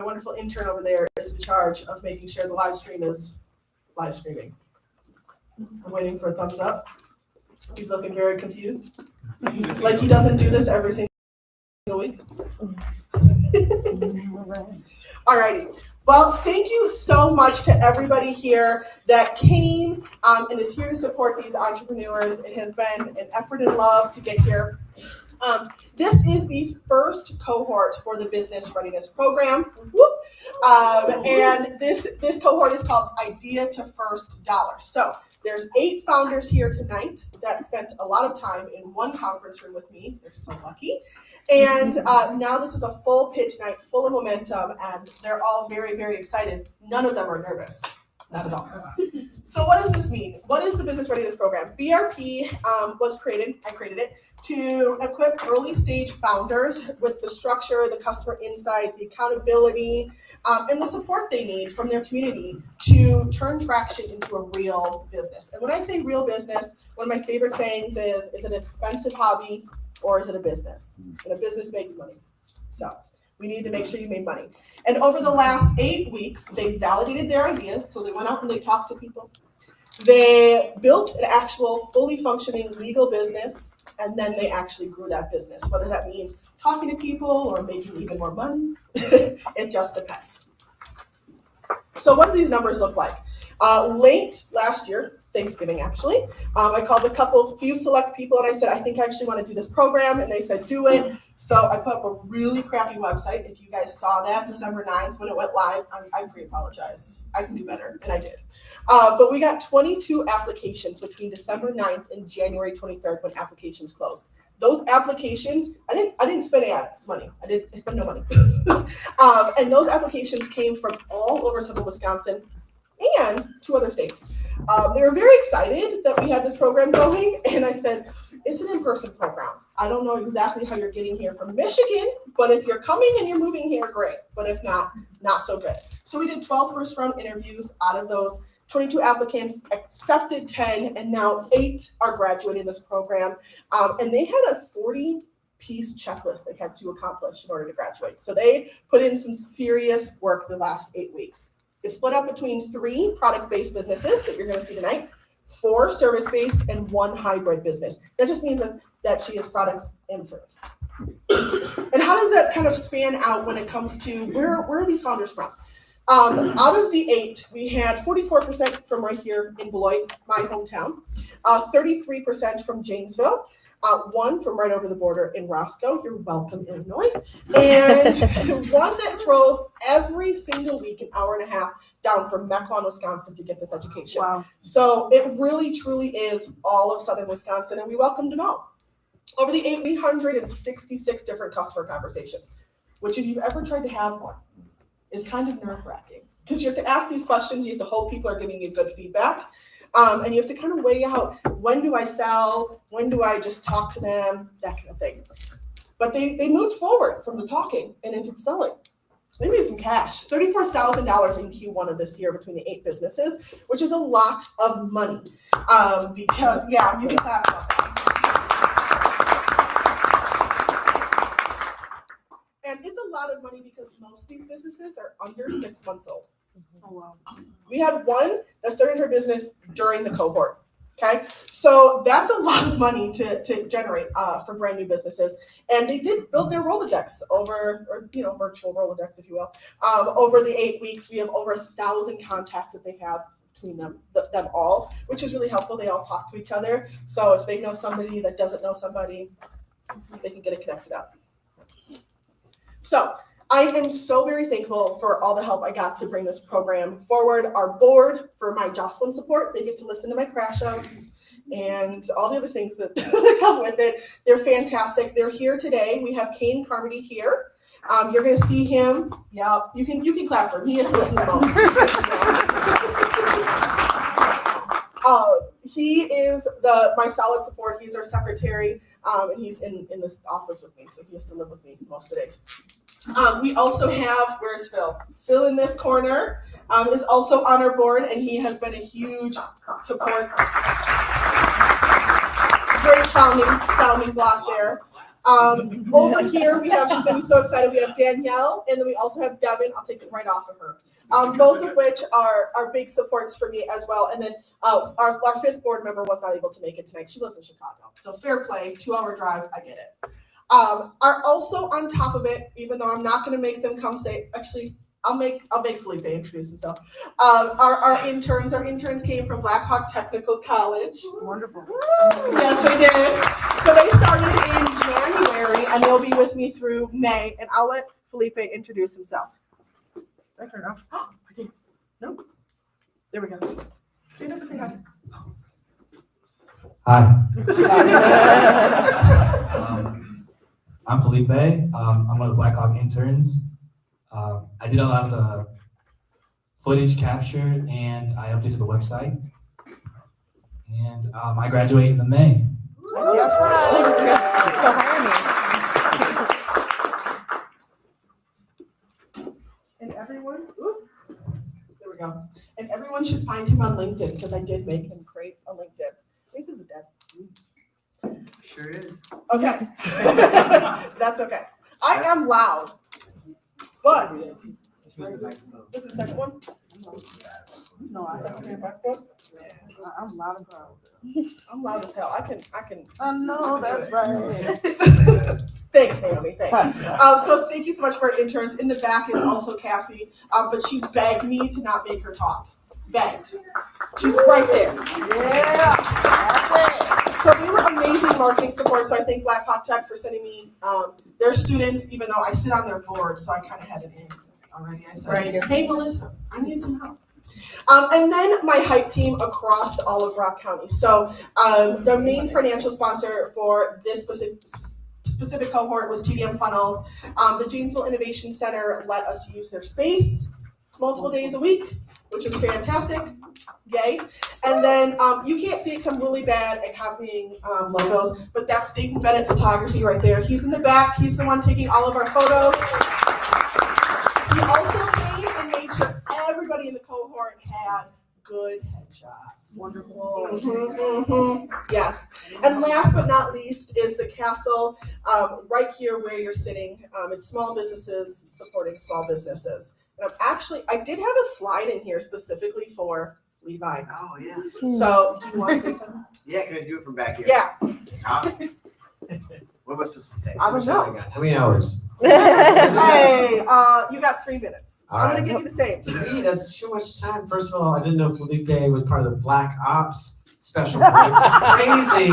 wonderful intern over there is in charge of making sure the live stream is live streaming. I'm waiting for a thumbs up. He's looking very confused. Like he doesn't do this every single week. Alrighty. Well, thank you so much to everybody here that came and is here to support these entrepreneurs. It has been an effort and love to get here. This is the first cohort for the Business Readiness Program. And this cohort is called Idea to First Dollar. So there's 8 founders here tonight that spent a lot of time in one conference room with me. They're so lucky. And now this is a full pitch night, full of momentum, and they're all very, very excited. None of them are nervous. Not at all. So what does this mean? What is the Business Readiness Program? BRP was created, I created it, to equip early stage founders with the structure, the customer insight, the accountability, and the support they need from their community to turn traction into a real business. And when I say real business, one of my favorite sayings is it an expensive hobby or is it a business? And a business makes money. So we need to make sure you made money. And over the last 8 weeks, they validated their ideas. So they went out and they talked to people. They built an actual fully functioning legal business, and then they actually grew that business. Whether that means talking to people or making even more money, it just depends. So what do these numbers look like? Late last year, Thanksgiving actually, I called a few select people and I said, I think I actually want to do this program, and they said, do it. So I put up a really crappy website. If you guys saw that December 9th when it went live, I pre-apologize. I can do better, and I did. But we got 22 applications between December 9th and January 23rd when applications closed. Those applications, I didn't spend any money. I spent no money. And those applications came from all over southern Wisconsin and 2 other states. They were very excited that we had this program going, and I said, it's an in-person program. I don't know exactly how you're getting here from Michigan, but if you're coming and you're moving here, great. But if not, not so good. So we did 12 first-round interviews. Out of those 22 applicants, accepted 10, and now 8 are graduating this program. And they had a 40-piece checklist they had to accomplish in order to graduate. So they put in some serious work the last 8 weeks. It's split up between 3 product-based businesses that you're going to see tonight, 4 service-based, and 1 hybrid business. That just means that she has products and service. And how does that kind of span out when it comes to where are these founders from? Out of the 8, we had 44% from right here in Beloit, my hometown, 33% from Janesville, 1 from right over the border in Roscoe, you're welcome, Illinois, and 1 that drove every single week an hour and a half down from Mequon, Wisconsin to get this education. Wow. So it really, truly is all of southern Wisconsin, and we welcomed them all. Over the 866 different customer conversations, which if you've ever tried to have one, is kind of nerve-wracking because you have to ask these questions, you have to hope people are giving you good feedback. And you have to kind of weigh out, when do I sell? When do I just talk to them? That kind of thing. But they moved forward from the talking and into the selling. They made some cash, $34,000 in Q1 of this year between the 8 businesses, which is a lot of money. Because, yeah, you can clap about that. And it's a lot of money because most of these businesses are under 6 months old. Oh, wow. We had 1 that started her business during the cohort. Okay, so that's a lot of money to generate for brand new businesses, and they did build their Rolodex virtual Rolodex, if you will. Over the 8 weeks, we have over 1,000 contacts that they have between them all, which is really helpful. They all talk to each other, so if they know somebody that doesn't know somebody, they can get it connected up. So I am so very thankful for all the help I got to bring this program forward. Our board, for my Jocelyn support, they get to listen to my crash outs and all the other things that come with it. They're fantastic. They're here today. We have Kane Carmody here. You're going to see him. Yeah, you can clap for him. He has to listen the most. He is my solid support. He's our secretary, and he's in this office with me, so he has to live with me most of the days. We also have, where's Phil? Phil in this corner is also on our board, and he has been a huge support. Great sounding block there. Over here we have, she's gonna be so excited, we have Danielle, and then we also have Devin. I'll take it right off of her. Both of which are big supports for me as well. And then our fifth board member was not able to make it tonight. She lives in Chicago. So fair play, 2-hour drive, I get it. Are also on top of it, even though I'm not gonna make them come say, actually, I'll make Felipe introduce himself. Our interns came from Black Hawk Technical College. Wonderful. Yes, they did. So they started in January, and they'll be with me through May. And I'll let Felipe introduce himself. Did I turn it off? Oh, I did. Nope. There we go. Stand up and say hi. Hi. I'm Felipe. I'm one of the Black Hawk interns. I did a lot of the footage capture, and I updated the website. And I graduate in May. That's right. And everyone, there we go. And everyone should find him on LinkedIn because I did make him create a LinkedIn. I think this is dead. Sure is. Okay. That's okay. I am loud. But this is the second one? No, I'm loud and proud. I'm loud as hell. I can. I know, that's right. Thanks, Naomi. Thanks. So thank you so much for our interns. In the back is also Cassie, but she begged me to not make her talk. Begged. She's right there. Yeah, that's it. So they were amazing marketing support. So I thank Black Hawk Tech for sending me their students, even though I sit on their board, so I kind of had it in already. I said, right. Hey, Melissa, I need some help. And then my hype team across all of Rock County. So the main financial sponsor for this specific cohort was TDM Funnels. The Janesville Innovation Center let us use their space multiple days a week, which is fantastic. Yay. And then you can't see it because I'm really bad at copying logos, but that's Dayton Bennett Photography right there. He's in the back. He's the one taking all of our photos. He also came and made sure everybody in the cohort had good headshots. Wonderful. Yes. And last but not least is the castle right here where you're sitting. It's small businesses supporting small businesses. And I did have a slide in here specifically for Levi. Oh, yeah. So, do you want to say something? Yeah, can I do it from back here? Yeah. What am I supposed to say? I don't know. How many hours? Hey, you got 3 minutes. All I'm right. going to give you the same. To me, that's too much time. First of all, I didn't know Felipe was part of the Black Ops special group. It's crazy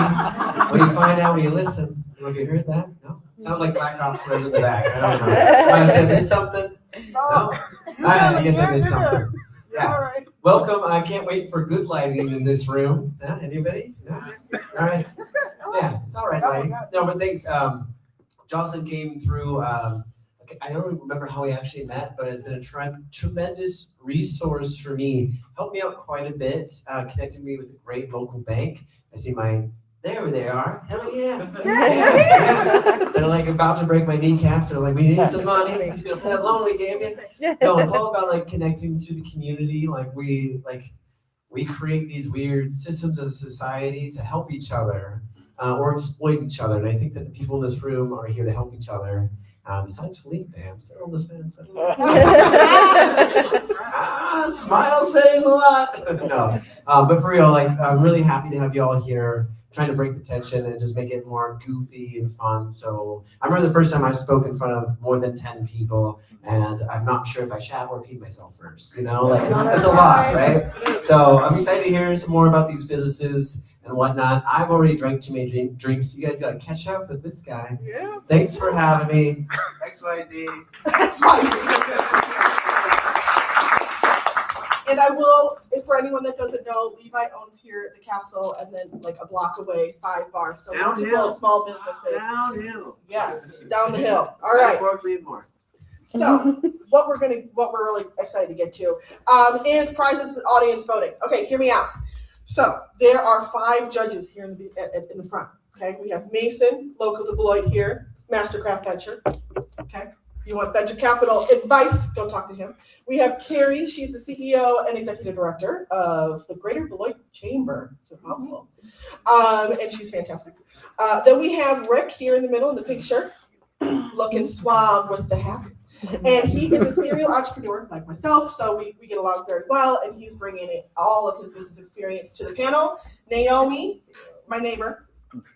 when you find out when you listen. Have you heard that? No? Sounds like Black Ops was in the back. I don't know. Did I miss something? No? All right, I guess I missed something. Yeah. All right. Welcome. I can't wait for good lighting in this room. Anybody? No? All right. Yeah, it's all right, lighting. No, but thanks. Jocelyn came through. I don't remember how we actually met, but it's been a tremendous resource for me. Helped me out quite a bit, connecting me with a great local bank. I see there they are. Hell yeah. Yeah. They're like about to break my kneecaps. They're like, we need some money for that loan we gave you. No, it's all about like connecting to the community. Like we create these weird systems as a society to help each other or exploit each other. And I think that the people in this room are here to help each other. Besides Felipe, I'm still on the fence. Smile saying a lot. No, but for real, like I'm really happy to have you all here, trying to break the tension and just make it more goofy and fun. So I remember the first time I spoke in front of more than 10 people, and I'm not sure if I should or repeat myself first. You know, like it's a lot, right? So I'm excited to hear some more about these businesses and whatnot. I've already drank too many drinks. You guys got to catch up with this guy. Yeah. Thanks for having me. XYZ. And I will, for anyone that doesn't know, Levi owns here at the castle, and then like a block away, 5 bars. So multiple small businesses. Downhill. Yes, down the hill. All right. More. So what we're really excited to get to is prizes and audience voting. Okay, hear me out. So there are 5 judges here in the front. Okay, we have Mason, local to Beloit here, Mastercraft Venture. Okay, If you want venture capital advice, go talk to him. We have Carrie. She's the CEO and executive director of the Greater Beloit Chamber. It's a mouthful. And she's fantastic. Then we have Rick here in the middle in the pink shirt, looking suave with the hat. And he is a serial entrepreneur like myself, so we get along very well, and he's bringing in all of his business experience to the panel. Naomi, my neighbor,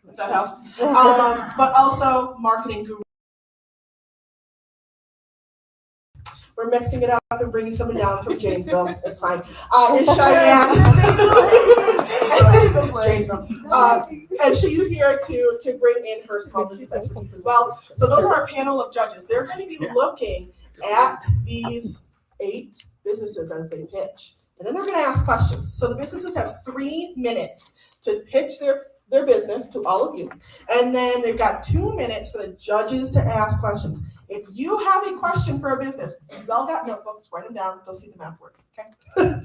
if that helps, but also marketing guru. We're mixing it up and bringing someone down from Janesville. It's fine. It's Cheyenne. Janesville. And she's here to bring in her small business expertise as well. So those are our panel of judges. They're going to be looking at these 8 businesses as they pitch. And then they're going to ask questions. So the businesses have 3 minutes to pitch their business to all of you. And then they've got 2 minutes for the judges to ask questions. If you have a question for a business, you've all got notebooks, write them down, go see the math work, okay?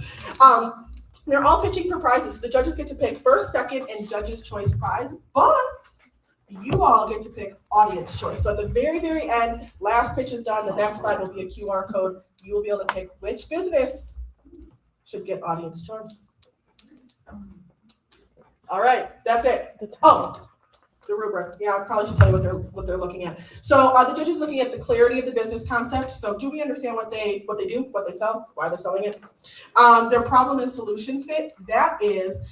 They're all pitching for prizes. The judges get to pick first, second, and judge's choice prize, but you all get to pick audience choice. So at the very, very end, last pitch is done, the next slide will be a QR code. You will be able to pick which business should get audience choice. All right, that's it. Oh, the rubric. Yeah, I probably should tell you what they're looking at. So the judge is looking at the clarity of the business concept. So do we understand what they do, what they sell, why they're selling it? Their problem and solution fit. That is,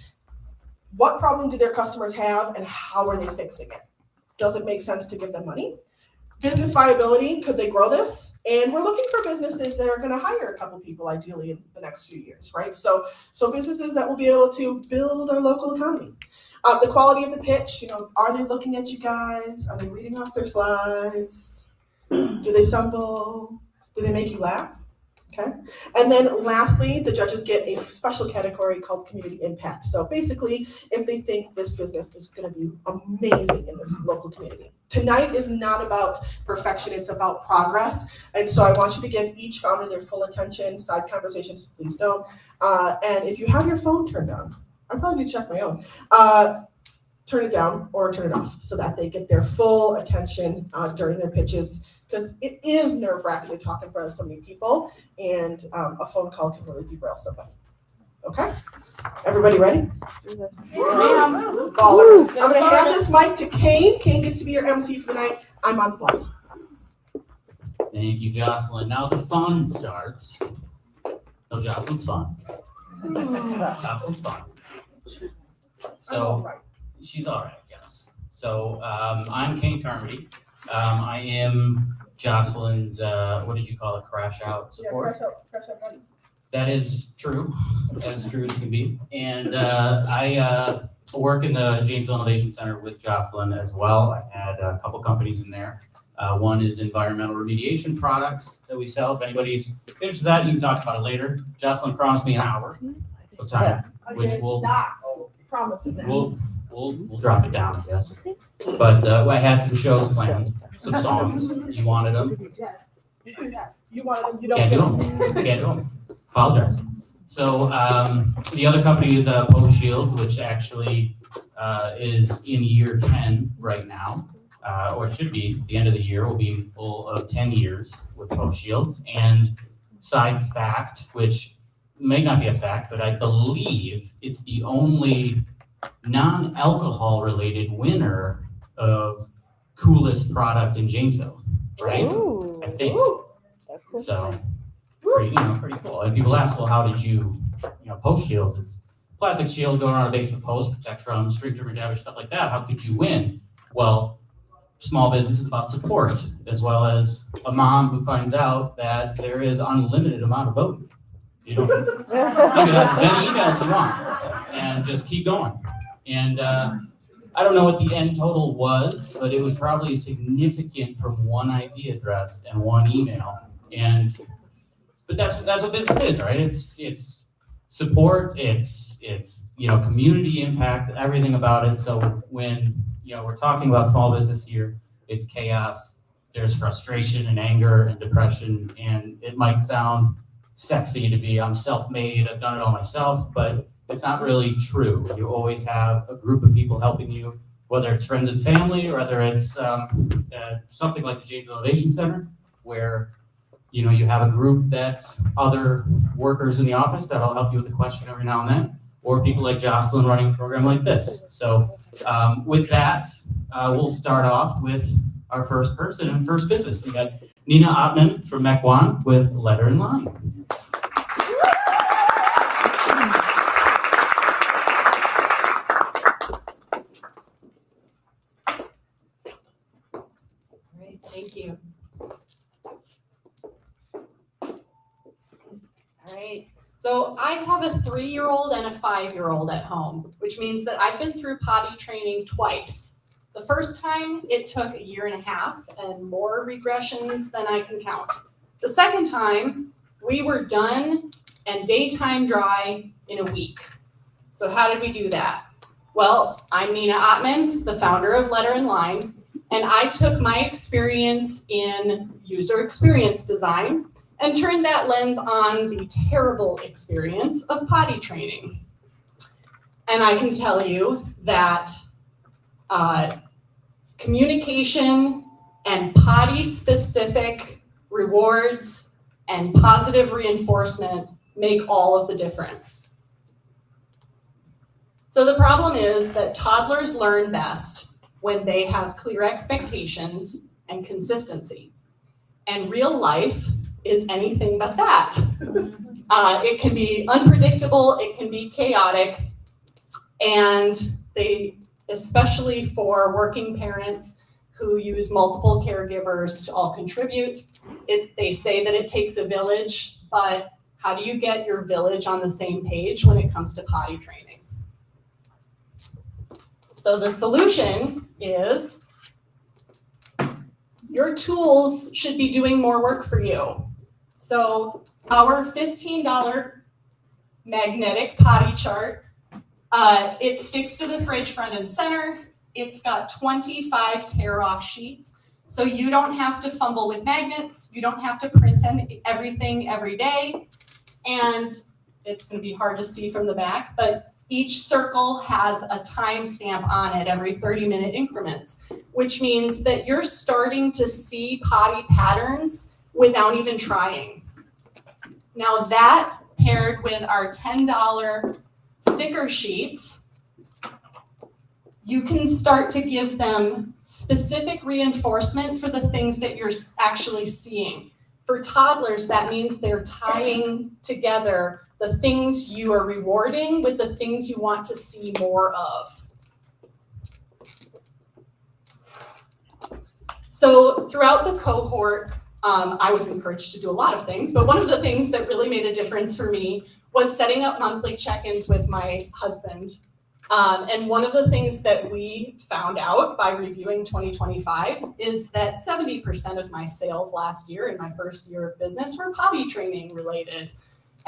what problem do their customers have and how are they fixing it? Does it make sense to give them money? Business viability, could they grow this? And we're looking for businesses that are going to hire a couple people ideally in the next few years, right? So businesses that will be able to build our local economy. The quality of the pitch, are they looking at you guys? Are they reading off their slides? Do they stumble? Do they make you laugh? Okay. And then lastly, the judges get a special category called community impact. So basically, if they think this business is going to be amazing in this local community. Tonight is not about perfection, it's about progress. And so I want you to give each founder their full attention. Side conversations, please don't. And if you have your phone turned on, I probably need to check my own. Turn it down or turn it off so that they get their full attention during their pitches, because it is nerve-wracking to talk in front of so many people, and a phone call can really derail somebody. Okay? Everybody ready? Baller. I'm going to hand this mic to Kane. Kane gets to be your MC for the night. I'm on slides. Thank you, Jocelyn. Now the fun starts. No, Jocelyn's fun. Jocelyn's fun. So she's all right, yes. So I'm Kane Carmody. I am Jocelyn's, what did you call it, crash out support? Yeah, crash out buddy. That is true. That is true as can be. And I work in the Janesville Innovation Center with Jocelyn as well. I had a couple companies in there. One is environmental remediation products that we sell. If anybody's interested in that, you can talk about it later. Jocelyn promised me an hour of time, which we'll drop it down, I guess. But I had some shows planned, some songs. You wanted them. You wanted them. You don't Can't do them. Can't do them. Apologize. So the other company is Post Shields, which actually is in year 10 right now, or it should be. The end of the year will be full of 10 years with Post Shields. And side fact, which may not be a fact, but I believe it's the only non-alcohol related winner of coolest product in Janesville, right? Ooh. I think. That's cool. So pretty cool. And people ask, well, how did you Post Shields? It's plastic shield going on a base of post, protect from string trimmer damage, stuff like that. How could you win? Well, small business is about support, as well as a mom who finds out that there is unlimited amount of voting. You can have as many emails as you want and just keep going. And I don't know what the end total was, but it was probably significant from one IP address and one email. But that's what business is, right? It's support, it's community impact, everything about it. So when we're talking about small business here, it's chaos. There's frustration and anger and depression, and it might sound sexy to be I'm self-made, I've done it all myself, but it's not really true. You always have a group of people helping you, whether it's friends and family, or whether it's something like the Janesville Innovation Center, where, you have a group that's other workers in the office that'll help you with a question every now and then, or people like Jocelyn running a program like this. So with that, we'll start off with our first person and first business. We got Nina Ottman from Mequon with Letter in Line. Great, thank you. All right, so I have a 3-year-old and a 5-year-old at home, which means that I've been through potty training twice. The first time, it took 1.5 years and more regressions than I can count. The second time, we were done and daytime dry in a week. So how did we do that? Well, I'm Nina Ottman, the founder of Letter in Line, and I took my experience in user experience design and turned that lens on the terrible experience of potty training. And I can tell you that communication and potty-specific rewards and positive reinforcement make all of the difference. So the problem is that toddlers learn best when they have clear expectations and consistency. And real life is anything but that. It can be unpredictable, it can be chaotic, and especially for working parents who use multiple caregivers to all contribute, they say that it takes a village, but how do you get your village on the same page when it comes to potty training? So the solution is your tools should be doing more work for you. So our $15 magnetic potty chart, it sticks to the fridge front and center. It's got 25 tear-off sheets. So you don't have to fumble with magnets. You don't have to print everything every day. And it's going to be hard to see from the back, but each circle has a timestamp on it every 30-minute increments, which means that you're starting to see potty patterns without even trying. Now that paired with our $10 sticker sheets, you can start to give them specific reinforcement for the things that you're actually seeing. For toddlers, that means they're tying together the things you are rewarding with the things you want to see more of. So throughout the cohort, I was encouraged to do a lot of things, but one of the things that really made a difference for me was setting up monthly check-ins with my husband. And one of the things that we found out by reviewing 2025 is that 70% of my sales last year in my first year of business were potty training related.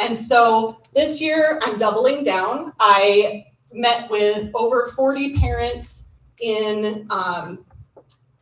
And so this year I'm doubling down. I met with over 40 parents in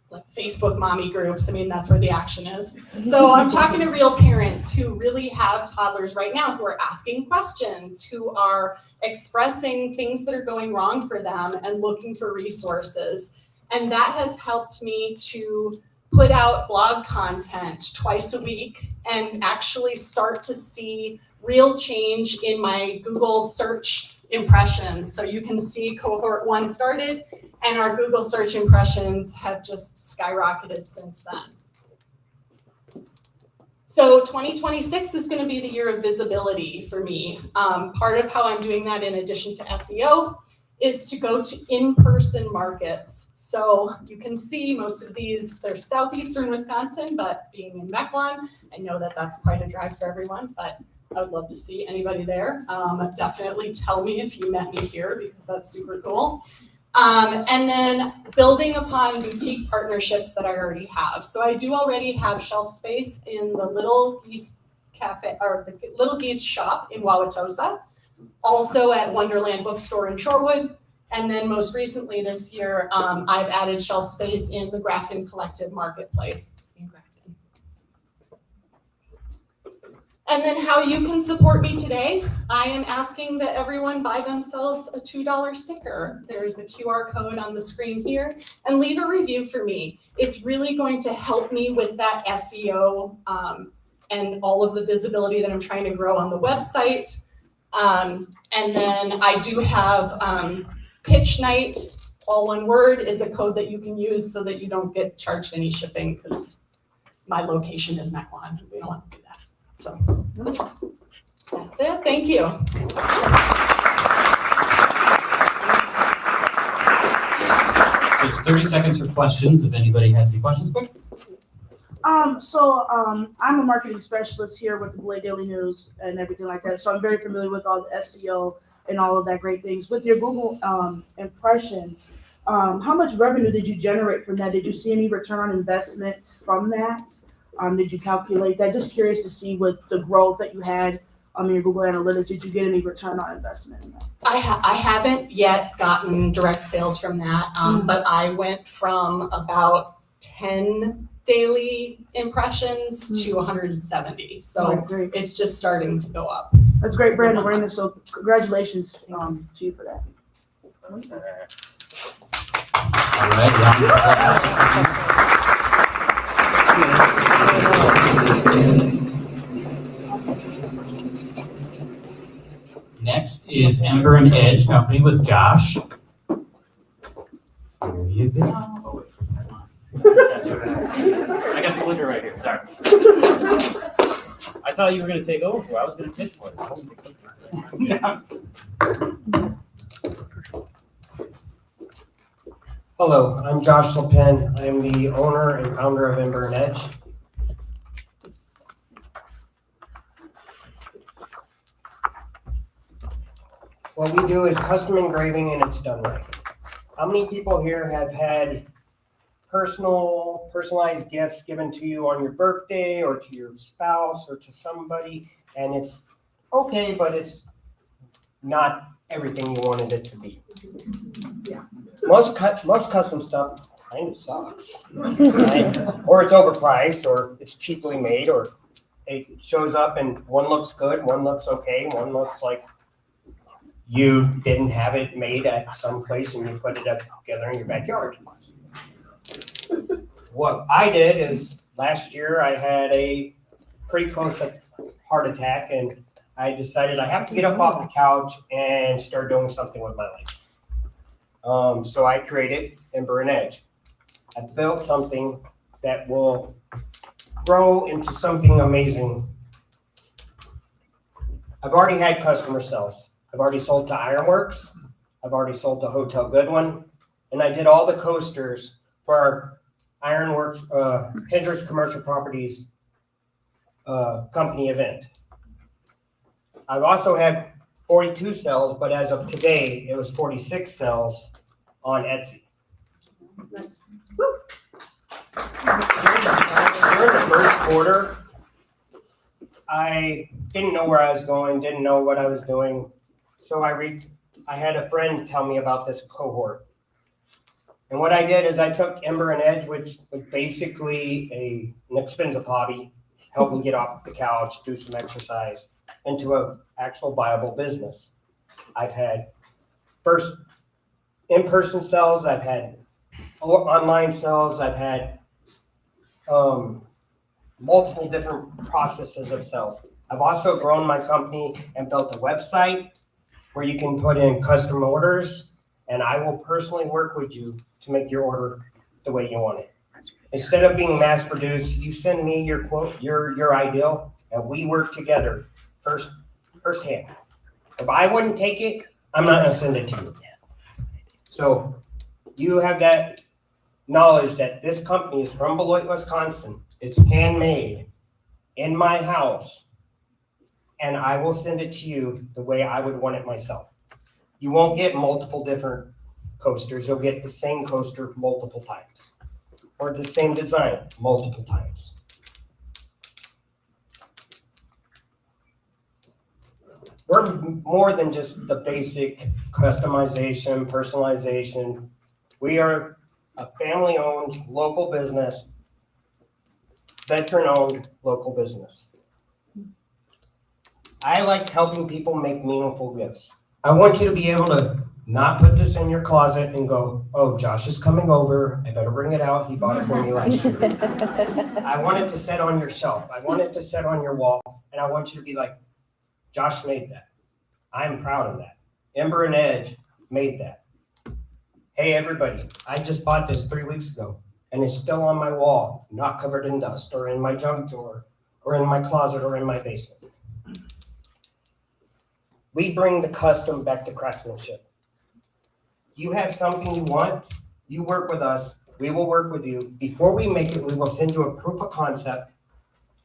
like Facebook mommy groups. I mean, that's where the action is. So I'm talking to real parents who really have toddlers right now who are asking questions, who are expressing things that are going wrong for them and looking for resources. And that has helped me to put out blog content twice a week and actually start to see real change in my Google search impressions. So you can see cohort 1 started and our Google search impressions have just skyrocketed since then. So 2026 is going to be the year of visibility for me. Part of how I'm doing that in addition to SEO is to go to in-person markets. So you can see most of these, they're southeastern Wisconsin, but being in Mequon, I know that that's quite a drive for everyone, but I would love to see anybody there. Definitely tell me if you met me here because that's super cool. And then building upon boutique partnerships that I already have. So I do already have shelf space in the Little Geese Cafe, or the Little Geese shop in Wauwatosa, also at Wonderland Bookstore in Shorewood. And then most recently this year, I've added shelf space in the Grafton Collective Marketplace in Grafton. And then how you can support me today, I am asking that everyone buy themselves a $2 sticker. There's a QR code on the screen here, and leave a review for me. It's really going to help me with that SEO and all of the visibility that I'm trying to grow on the website. And then I do have pitch night, all one word, is a code that you can use so that you don't get charged any shipping, because my location is Mequon. We don't want to do that. So that's it. Thank you. There's 30 seconds for questions, if anybody has any questions, quick. I'm a marketing specialist here with the Blade Daily News and everything like that. So I'm very familiar with all the SEO and all of that great things. With your Google impressions, how much revenue did you generate from that? Did you see any return on investment from that? Did you calculate that? Just curious to see with the growth that you had on your Google Analytics, did you get any return on investment in that? I haven't yet gotten direct sales from that, but I went from about 10 daily impressions to 170. So Great. it's just starting to go up. That's great brand awareness. So congratulations to you for that. All right. Next is Ember and Edge Company with Josh. Here you go. Oh, wait. I got the clicker right here, sorry. I thought you were gonna take over, I was gonna pitch for it. Hello, I'm Josh LePen. I'm the owner and founder of Ember and Edge. What we do is custom engraving and it's done right. How many people here have had personalized gifts given to you on your birthday or to your spouse or to somebody, and it's okay, but it's not everything you wanted it to be? Yeah. Most custom stuff kind of sucks, right? Or it's overpriced, or it's cheaply made, or it shows up and one looks good, one looks okay, one looks like you didn't have it made at some place and you put it up together in your backyard. What I did is last year I had a pretty close heart attack, and I decided I have to get up off the couch and start doing something with my life. So I created Ember and Edge. I built something that will grow into something amazing. I've already had customer sales. I've already sold to Ironworks. I've already sold to Hotel Goodwin. And I did all the coasters for our Ironworks, Hendricks Commercial Properties company event. I've also had 42 sales, but as of today, it was 46 sales on Etsy. During the first quarter, I didn't know where I was going, didn't know what I was doing. So I had a friend tell me about this Cohort. And what I did is I took Ember and Edge, which was basically an expensive hobby, helped me get off the couch, do some exercise, into an actual viable business. I've had first in-person sales, I've had online sales, I've had multiple different processes of sales. I've also grown my company and built a website where you can put in custom orders, and I will personally work with you to make your order the way you want it. Instead of being mass produced, you send me your quote, your ideal, and we work together firsthand. If I wouldn't take it, I'm not gonna send it to you. So you have that knowledge that this company is from Beloit, Wisconsin. It's handmade in my house, and I will send it to you the way I would want it myself. You won't get multiple different coasters. You'll get the same coaster multiple times, or the same design multiple times. We're more than just the basic customization, personalization. We are a family-owned local business, veteran-owned local business. I like helping people make meaningful gifts. I want you to be able to not put this in your closet and go, oh, Josh is coming over. I better bring it out. He bought it for me last year. I want it to sit on your shelf. I want it to sit on your wall. And I want you to be like, Josh made that. I'm proud of that. Ember and Edge made that. Hey, everybody, I just bought this 3 weeks ago and it's still on my wall, not covered in dust or in my junk drawer or in my closet or in my basement. We bring the custom back to craftsmanship. You have something you want, you work with us, we will work with you. Before we make it, we will send you a proof of concept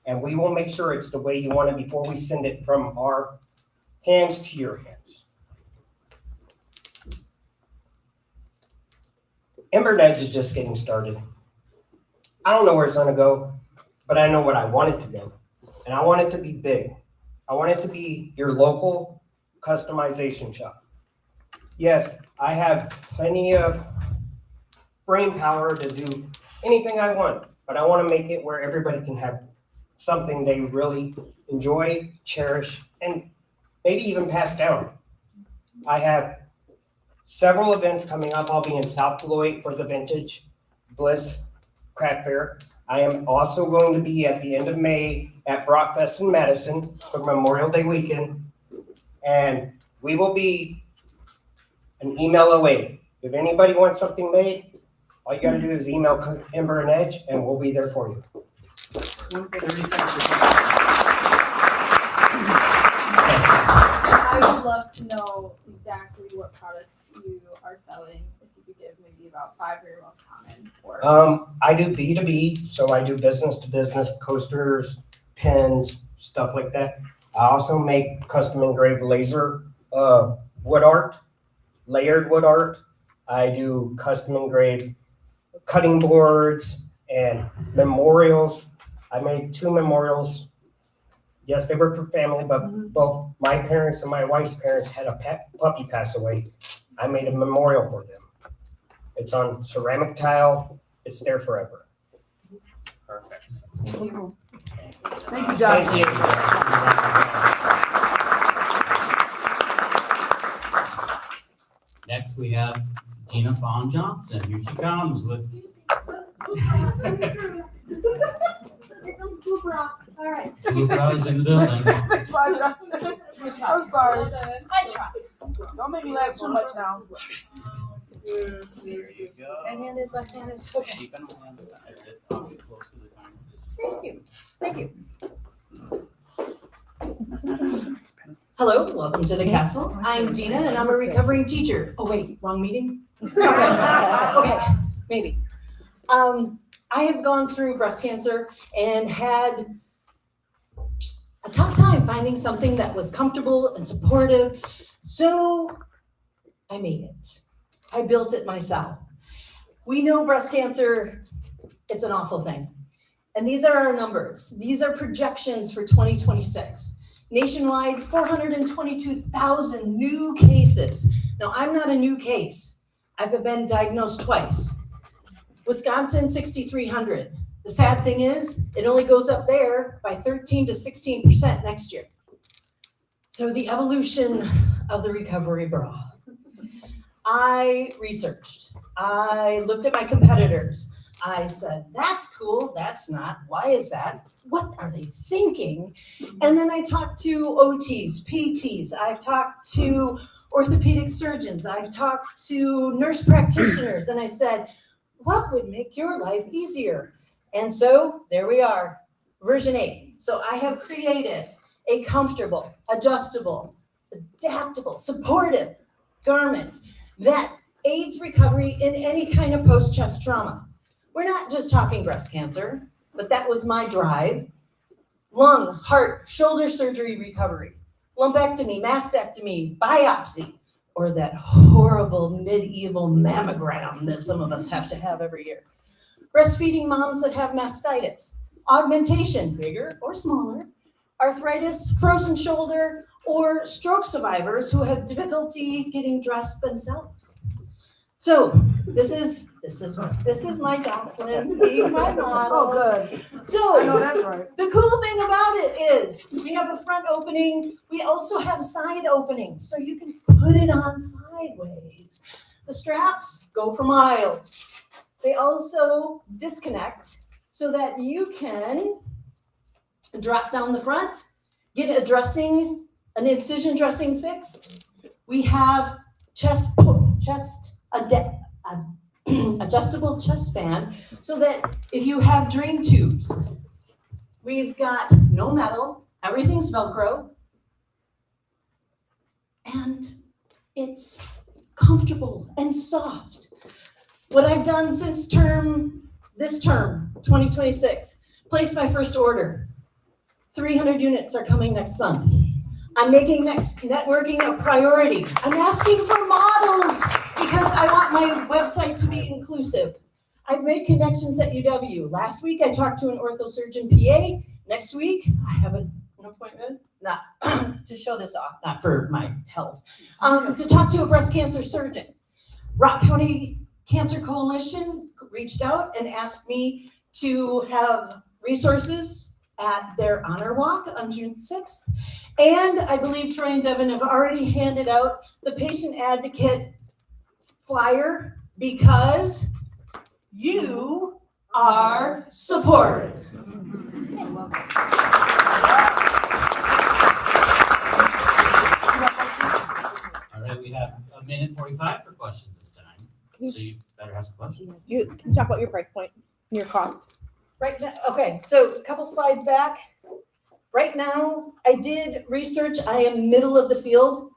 and we will make sure it's the way you want it before we send it from our hands to your hands. Ember and Edge is just getting started. I don't know where it's gonna go, but I know what I want it to go. And I want it to be big. I want it to be your local customization shop. Yes, I have plenty of brain power to do anything I want, but I want to make it where everybody can have something they really enjoy, cherish, and maybe even pass down. I have several events coming up. I'll be in South Beloit for the Vintage Bliss Craft Fair. I am also going to be at the end of May at Brockfest in Madison for Memorial Day weekend. And we will be an email away. If anybody wants something made, all you gotta do is email Ember and Edge and we'll be there for you. 30 seconds. I would love to know exactly what products you are selling. If you could give maybe about 5 of your most common. Or I do B2B, so I do business to business, coasters, pins, stuff like that. I also make custom engraved laser wood art, layered wood art. I do custom engraved cutting boards and memorials. I made 2 memorials. Yes, they were for family, but both my parents and my wife's parents had a puppy pass away. I made a memorial for them. It's on ceramic tile. It's there forever. Perfect. Thank you, Josh. Thank you. Next, we have Dina Fawn Johnson. Here she comes with. all right. Lubra is in the building. It's fine, Josh. I'm sorry. Well done. I tried. Don't make me laugh too much now. There you go. Right-handed, left-handed, okay. Keep an eye on the time. Close to the timer. Thank you, thank you. Hello, welcome to the castle. I'm Dina and I'm a recovering teacher. Oh wait, wrong meeting? Okay, maybe. I have gone through breast cancer and had a tough time finding something that was comfortable and supportive. So I made it. I built it myself. We know breast cancer, it's an awful thing. And these are our numbers. These are projections for 2026. Nationwide, 422,000 new cases. Now, I'm not a new case. I've been diagnosed twice. Wisconsin, 6,300. The sad thing is, it only goes up there by 13 to 16% next year. So the evolution of the recovery bra. I researched. I looked at my competitors. I said, that's cool, that's not, why is that? What are they thinking? And then I talked to OTs, PTs, I've talked to orthopedic surgeons, I've talked to nurse practitioners, and I said, what would make your life easier? And so there we are, version 8. So I have created a comfortable, adjustable, adaptable, supportive garment that aids recovery in any kind of post-chest trauma. We're not just talking breast cancer, but that was my drive. Lung, heart, shoulder surgery recovery, lumpectomy, mastectomy, biopsy, or that horrible medieval mammogram that some of us have to have every year. Breastfeeding moms that have mastitis, augmentation, bigger or smaller, arthritis, frozen shoulder, or stroke survivors who have difficulty getting dressed themselves. So this is my Jocelyn, being my model. Oh, good. I So know that's right. the cool thing about it is we have a front opening. We also have side openings, so you can put it on sideways. The straps go for miles. They also disconnect so that you can drop down the front, get an incision dressing fixed. We have adjustable chest band so that if you have drain tubes, we've got no metal, everything's Velcro, and it's comfortable and soft. What I've done since this term, 2026, placed my first order. 300 units are coming next month. I'm making networking a priority. I'm asking for models because I want my website to be inclusive. I've made connections at UW. Last week, I talked to an orthosurgeon PA. Next week, I have an appointment, not to show this off, not for my health, to talk to a breast cancer surgeon. Rock County Cancer Coalition reached out and asked me to have resources at their honor walk on June 6th. And I believe Troy and Devin have already handed out the patient advocate flyer because you are supported. All right, we have a minute 45 for questions this time. So you better have some questions. Can you talk about your price point, your cost? Right now, okay, so a couple slides back. Right now, I did research. I am middle of the field.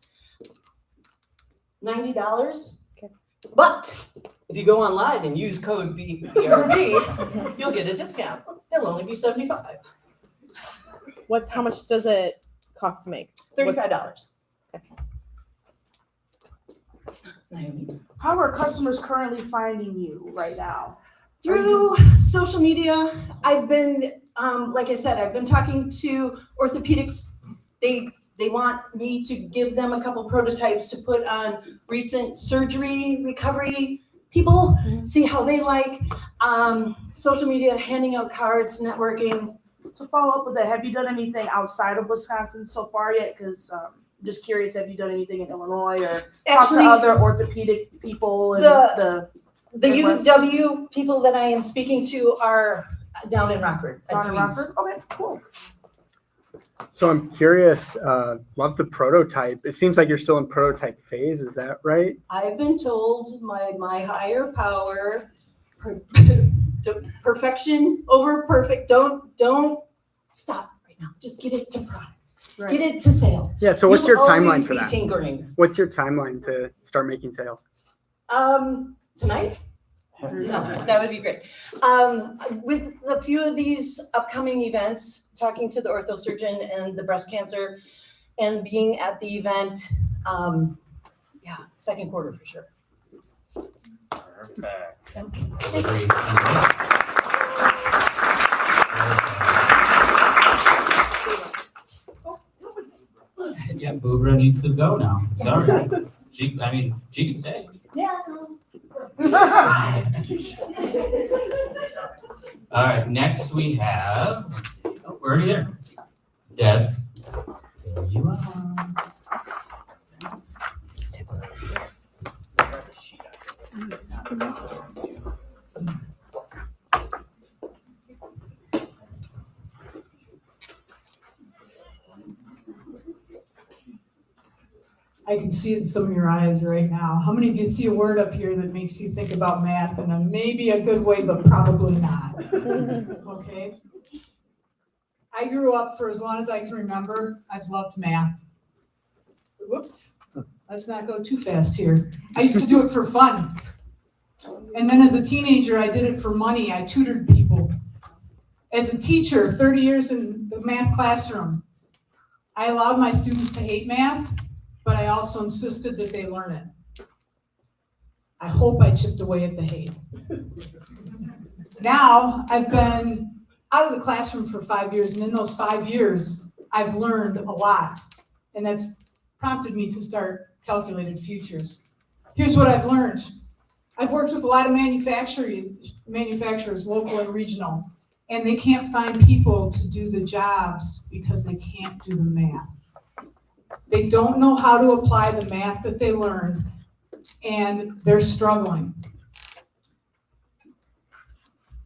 $90. Okay. But if you go online and use code BRB, you'll get a discount. It'll only be $75. How much does it cost to make? $35. How are customers currently finding you right now? Through social media, I've been, like I said, I've been talking to orthopedics. They want me to give them a couple prototypes to put on recent surgery recovery people, see how they like. Social media, handing out cards, networking. To follow up with that, have you done anything outside of Wisconsin so far yet? Because just curious, have you done anything in Illinois or talked to Actually, other orthopedic people? And the UW people that I am speaking to are down in Rockford. Down in Rockford? Okay, cool. So I'm curious, love the prototype. It seems like you're still in prototype phase, is that right? I've been told my higher power, perfection over perfect. Don't stop right now. Just get it to product. Right. Get it to sales. Yeah, so what's your You'll timeline always for be that? tinkering. What's your timeline to start making sales? Tonight? No, that would be great. With a few of these upcoming events, talking to the orthosurgeon and the breast cancer and being at the event, second quarter for sure. Perfect. Delivery. Yeah, Boobra needs to go now. Sorry. She can stay. Yeah. All right, next we have, let's see, we're already there. Deb. There you are. I can see it in some of your eyes right now. How many of you see a word up here that makes you think about math in a maybe a good way, but probably not? Okay. I grew up for as long as I can remember. I've loved math. Whoops. Let's not go too fast here. I used to do it for fun. And then as a teenager, I did it for money. I tutored people. As a teacher, 30 years in the math classroom, I allowed my students to hate math, but I also insisted that they learn it. I hope I chipped away at the hate. Now, I've been out of the classroom for 5 years, and in those 5 years, I've learned a lot. And that's prompted me to start calculated futures. Here's what I've learned. I've worked with a lot of manufacturers, local and regional, and they can't find people to do the jobs because they can't do the math. They don't know how to apply the math that they learned, and they're struggling.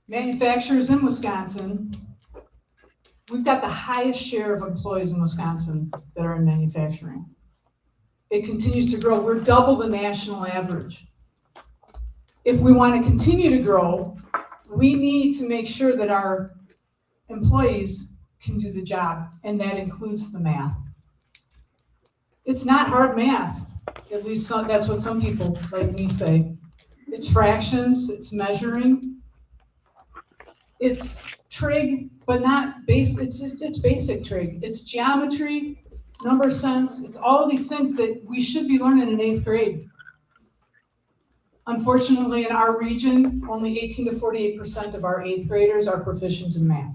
Manufacturers in Wisconsin, we've got the highest share of employees in Wisconsin that are in manufacturing. It continues to grow. We're double the national average. If we want to continue to grow, we need to make sure that our employees can do the job, and that includes the math. It's not hard math, at least that's what some people like me say. It's fractions, it's measuring, it's trig, but not base. It's basic trig. It's geometry, number sense. It's all of these things that we should be learning in 8th grade. Unfortunately, in our region, only 18 to 48% of our 8th graders are proficient in math.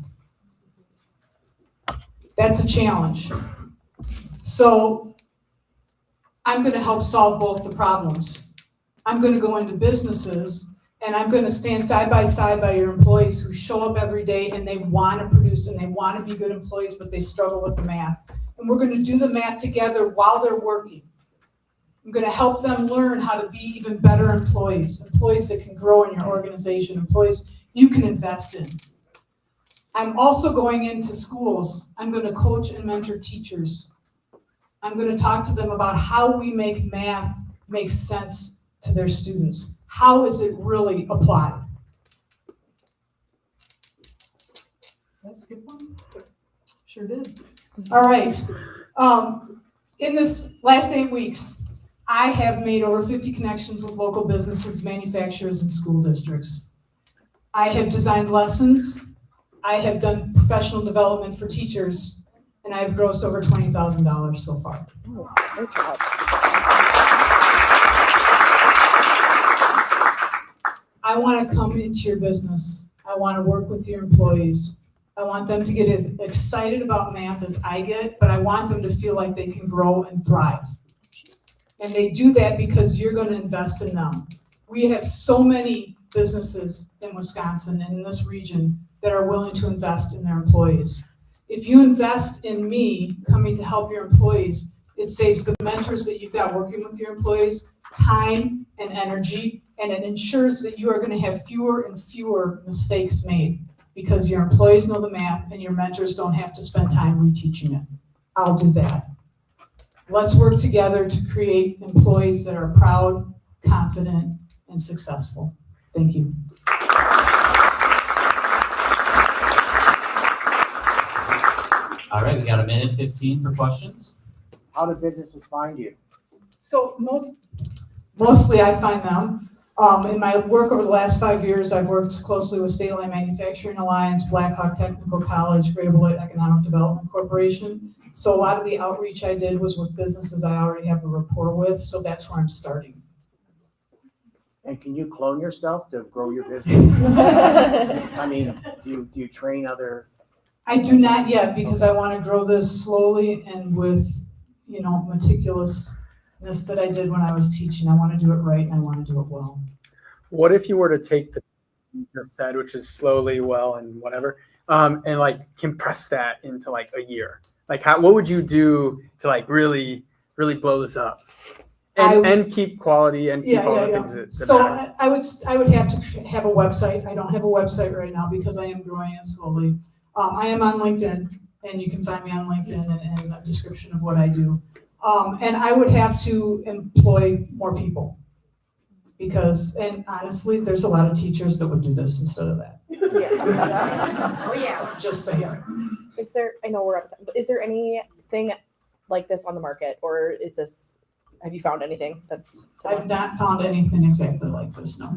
That's a challenge. So I'm going to help solve both the problems. I'm going to go into businesses and I'm going to stand side by your employees who show up every day and they want to produce and they want to be good employees, but they struggle with the math. And we're going to do the math together while they're working. I'm going to help them learn how to be even better employees that can grow in your organization, employees you can invest in. I'm also going into schools. I'm going to coach and mentor teachers. I'm going to talk to them about how we make math make sense to their students. How is it really applied? Did I skip one? Sure did. All right. In this last 8 weeks, I have made over 50 connections with local businesses, manufacturers, and school districts. I have designed lessons. I have done professional development for teachers, and I have grossed over $20,000 so far. Oh, great job. I want to come into your business. I want to work with your employees. I want them to get as excited about math as I get, but I want them to feel like they can grow and thrive. And they do that because you're going to invest in them. We have so many businesses in Wisconsin and in this region that are willing to invest in their employees. If you invest in me coming to help your employees, it saves the mentors that you've got working with your employees time and energy, and it ensures that you are going to have fewer and fewer mistakes made because your employees know the math and your mentors don't have to spend time reteaching it. I'll do that. Let's work together to create employees that are proud, confident, and successful. Thank you. All right, we got 1:15 for questions. How do businesses find you? So mostly I find them. In my work over the last 5 years, I've worked closely with State Line Manufacturing Alliance, Blackhawk Technical College, Greater Beloit Economic Development Corporation. So a lot of the outreach I did was with businesses I already have a rapport with, so that's where I'm starting. And can you clone yourself to grow your business? I mean, do you train other? I do not yet because I want to grow this slowly and with, meticulousness that I did when I was teaching. I want to do it right and I want to do it well. What if you were to take the you just said, which is slowly, well, and whatever, and like compress that into like a year? Like, what would you do to like really blow this up and keep quality and keep all the things that So matter? I would have to have a website. I don't have a website right now because I am growing it slowly. I am on LinkedIn, and you can find me on LinkedIn and a description of what I do. And I would have to employ more people and honestly, there's a lot of teachers that would do this instead of that. Yeah. Oh yeah. Just saying. I know we're up, but is there anything like this on the market, or have you found anything that's similar? I've not found anything exactly like this, no.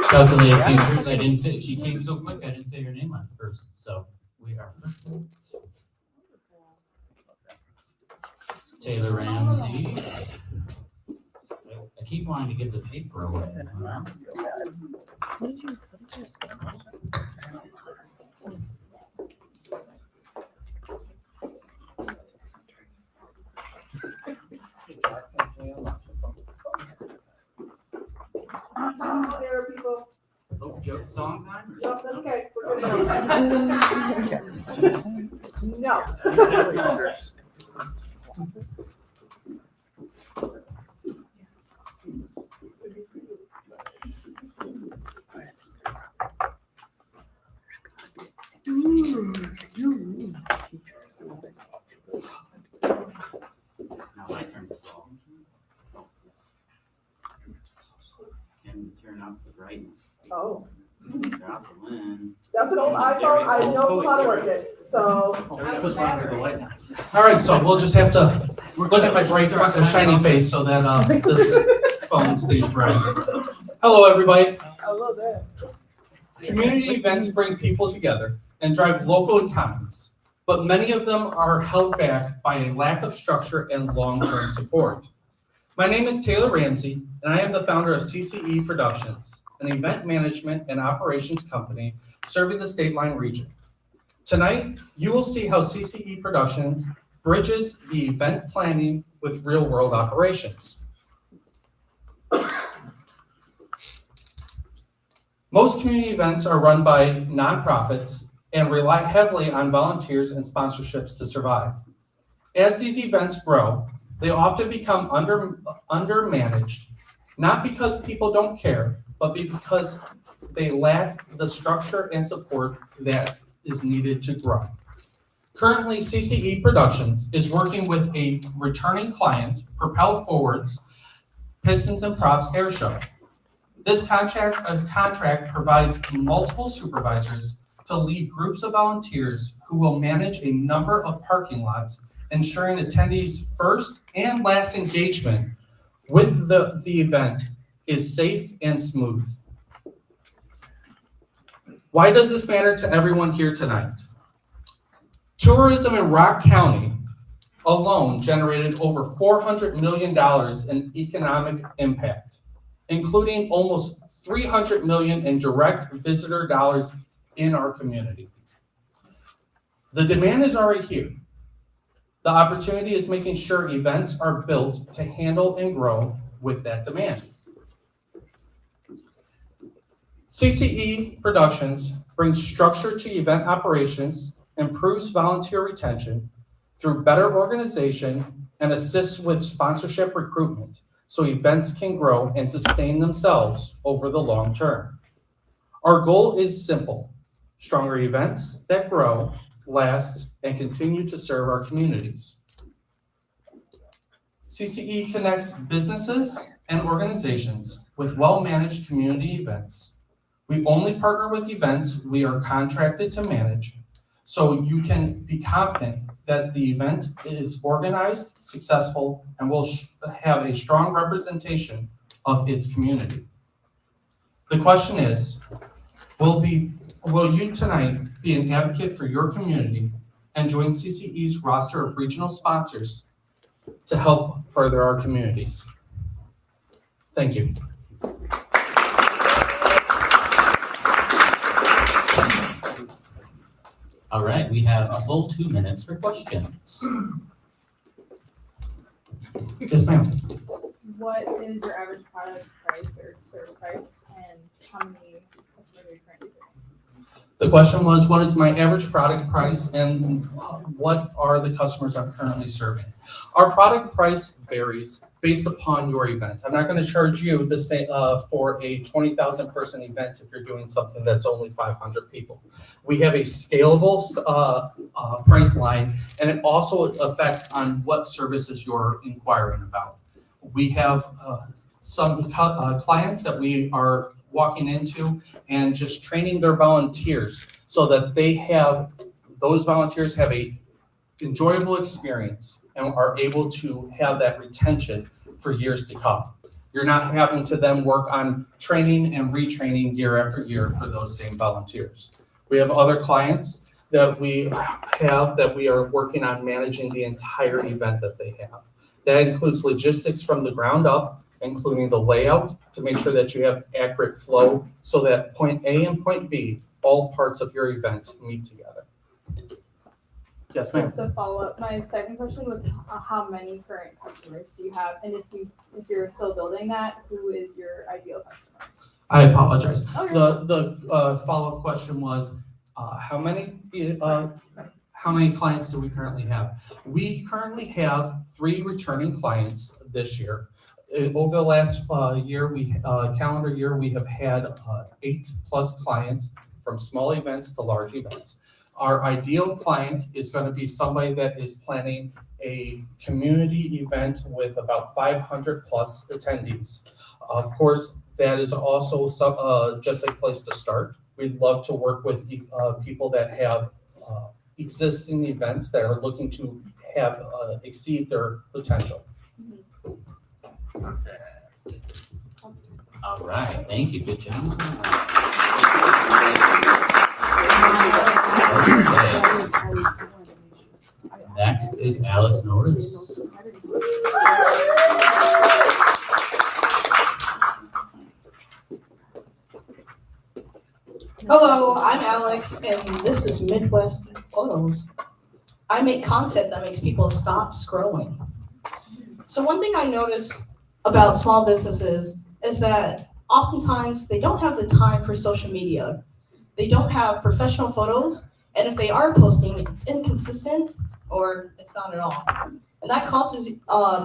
Calculated futures. I didn't say, she came so quick, I didn't say her name on first, so we are. Taylor Ramsey. I keep wanting to give the paper away. song time? or- Nope, that's okay. We're good. No. Now my turn to song. Can turn up the brightness. Oh. Jocelyn. That's an old iPhone. I have no clue how to work it. So. All right, so we'll just have to look at my bright, shiny face so that this phone stays bright. Hello, everybody. I love that. Community events bring people together and drive local economies, but many of them are held back by a lack of structure and long-term support. My name is Taylor Ramsey, and I am the founder of CCE Productions, an event management and operations company serving the State Line region. Tonight, you will see how CCE Productions bridges the event planning with real-world operations. Most community events are run by nonprofits and rely heavily on volunteers and sponsorships to survive. As these events grow, they often become undermanaged, not because people don't care, but because they lack the structure and support that is needed to grow. Currently, CCE Productions is working with a returning client, Propel Forward's Pistons and Props Air Show. This contract provides multiple supervisors to lead groups of volunteers who will manage a number of parking lots, ensuring attendees' first and last engagement with the event is safe and smooth. Why does this matter to everyone here tonight? Tourism in Rock County alone generated over $400 million in economic impact, including almost $300 million in direct visitor dollars in our community. The demand is already here. The opportunity is making sure events are built to handle and grow with that demand. CCE Productions brings structure to event operations, improves volunteer retention through better organization, and assists with sponsorship recruitment so events can grow and sustain themselves over the long term. Our goal is simple: stronger events that grow, last, and continue to serve our communities. CCE connects businesses and organizations with well-managed community events. We only partner with events we are contracted to manage, so you can be confident that the event is organized, successful, and will have a strong representation of its community. The question is, will you tonight be an advocate for your community and join CCE's roster of regional sponsors to help further our communities? Thank you. All right, we have a full 2 minutes for questions. Yes, ma'am. What is your average product price or service price, and how many customers are you currently serving? The question was, what is my average product price and what are the customers I'm currently serving? Our product price varies based upon your event. I'm not going to charge you the same for a 20,000 person event if you're doing something that's only 500 people. We have a scalable price line, and it also affects on what services you're inquiring about. We have some clients that we are walking into and just training their volunteers so that those volunteers have a enjoyable experience and are able to have that retention for years to come. You're not having to then work on training and retraining year after year for those same volunteers. We have other clients that we are working on managing the entire event that they have. That includes logistics from the ground up, including the layout to make sure that you have accurate flow so that point A and point B, all parts of your event, meet together. Yes, ma'am. Just to follow up, my second question was how many current customers do you have, and if you're still building that, who is your ideal customer? I apologize. Okay. The follow-up question was, how many clients do we currently have? We currently have 3 returning clients this year. Over the last calendar year, we have had 8+ clients from small events to large events. Our ideal client is going to be somebody that is planning a community event with about 500+ attendees. Of course, that is also just a place to start. We'd love to work with people that have existing events that are looking to have exceed their potential. All right, thank you, good job. Okay. Next is Alex Norris. Hello, I'm Alex, and this is Midwest Photos. I make content that makes people stop scrolling. So one thing I notice about small businesses is that oftentimes they don't have the time for social media. They don't have professional photos, and if they are posting, it's inconsistent or it's not at all. And that causes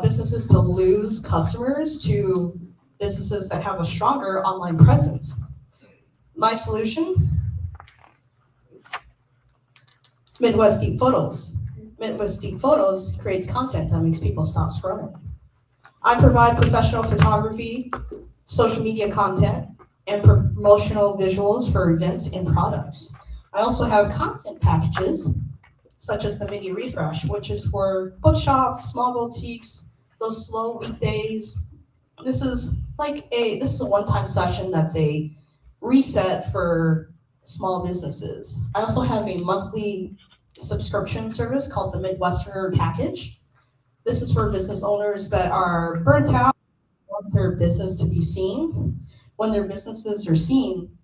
businesses to lose customers to businesses that have a stronger online presence. My solution? Midwest Geek Photos. Midwest Geek Photos creates content that makes people stop scrolling. I provide professional photography, social media content, and promotional visuals for events and products. I also have content packages, such as the mini refresh, which is for bookshops, small boutiques, those slow weekdays. This is a one-time session that's a reset for small businesses. I also have a monthly subscription service called the Midwesterner Package. This is for business owners that are burnt out, want their business to be seen. When their businesses are seen,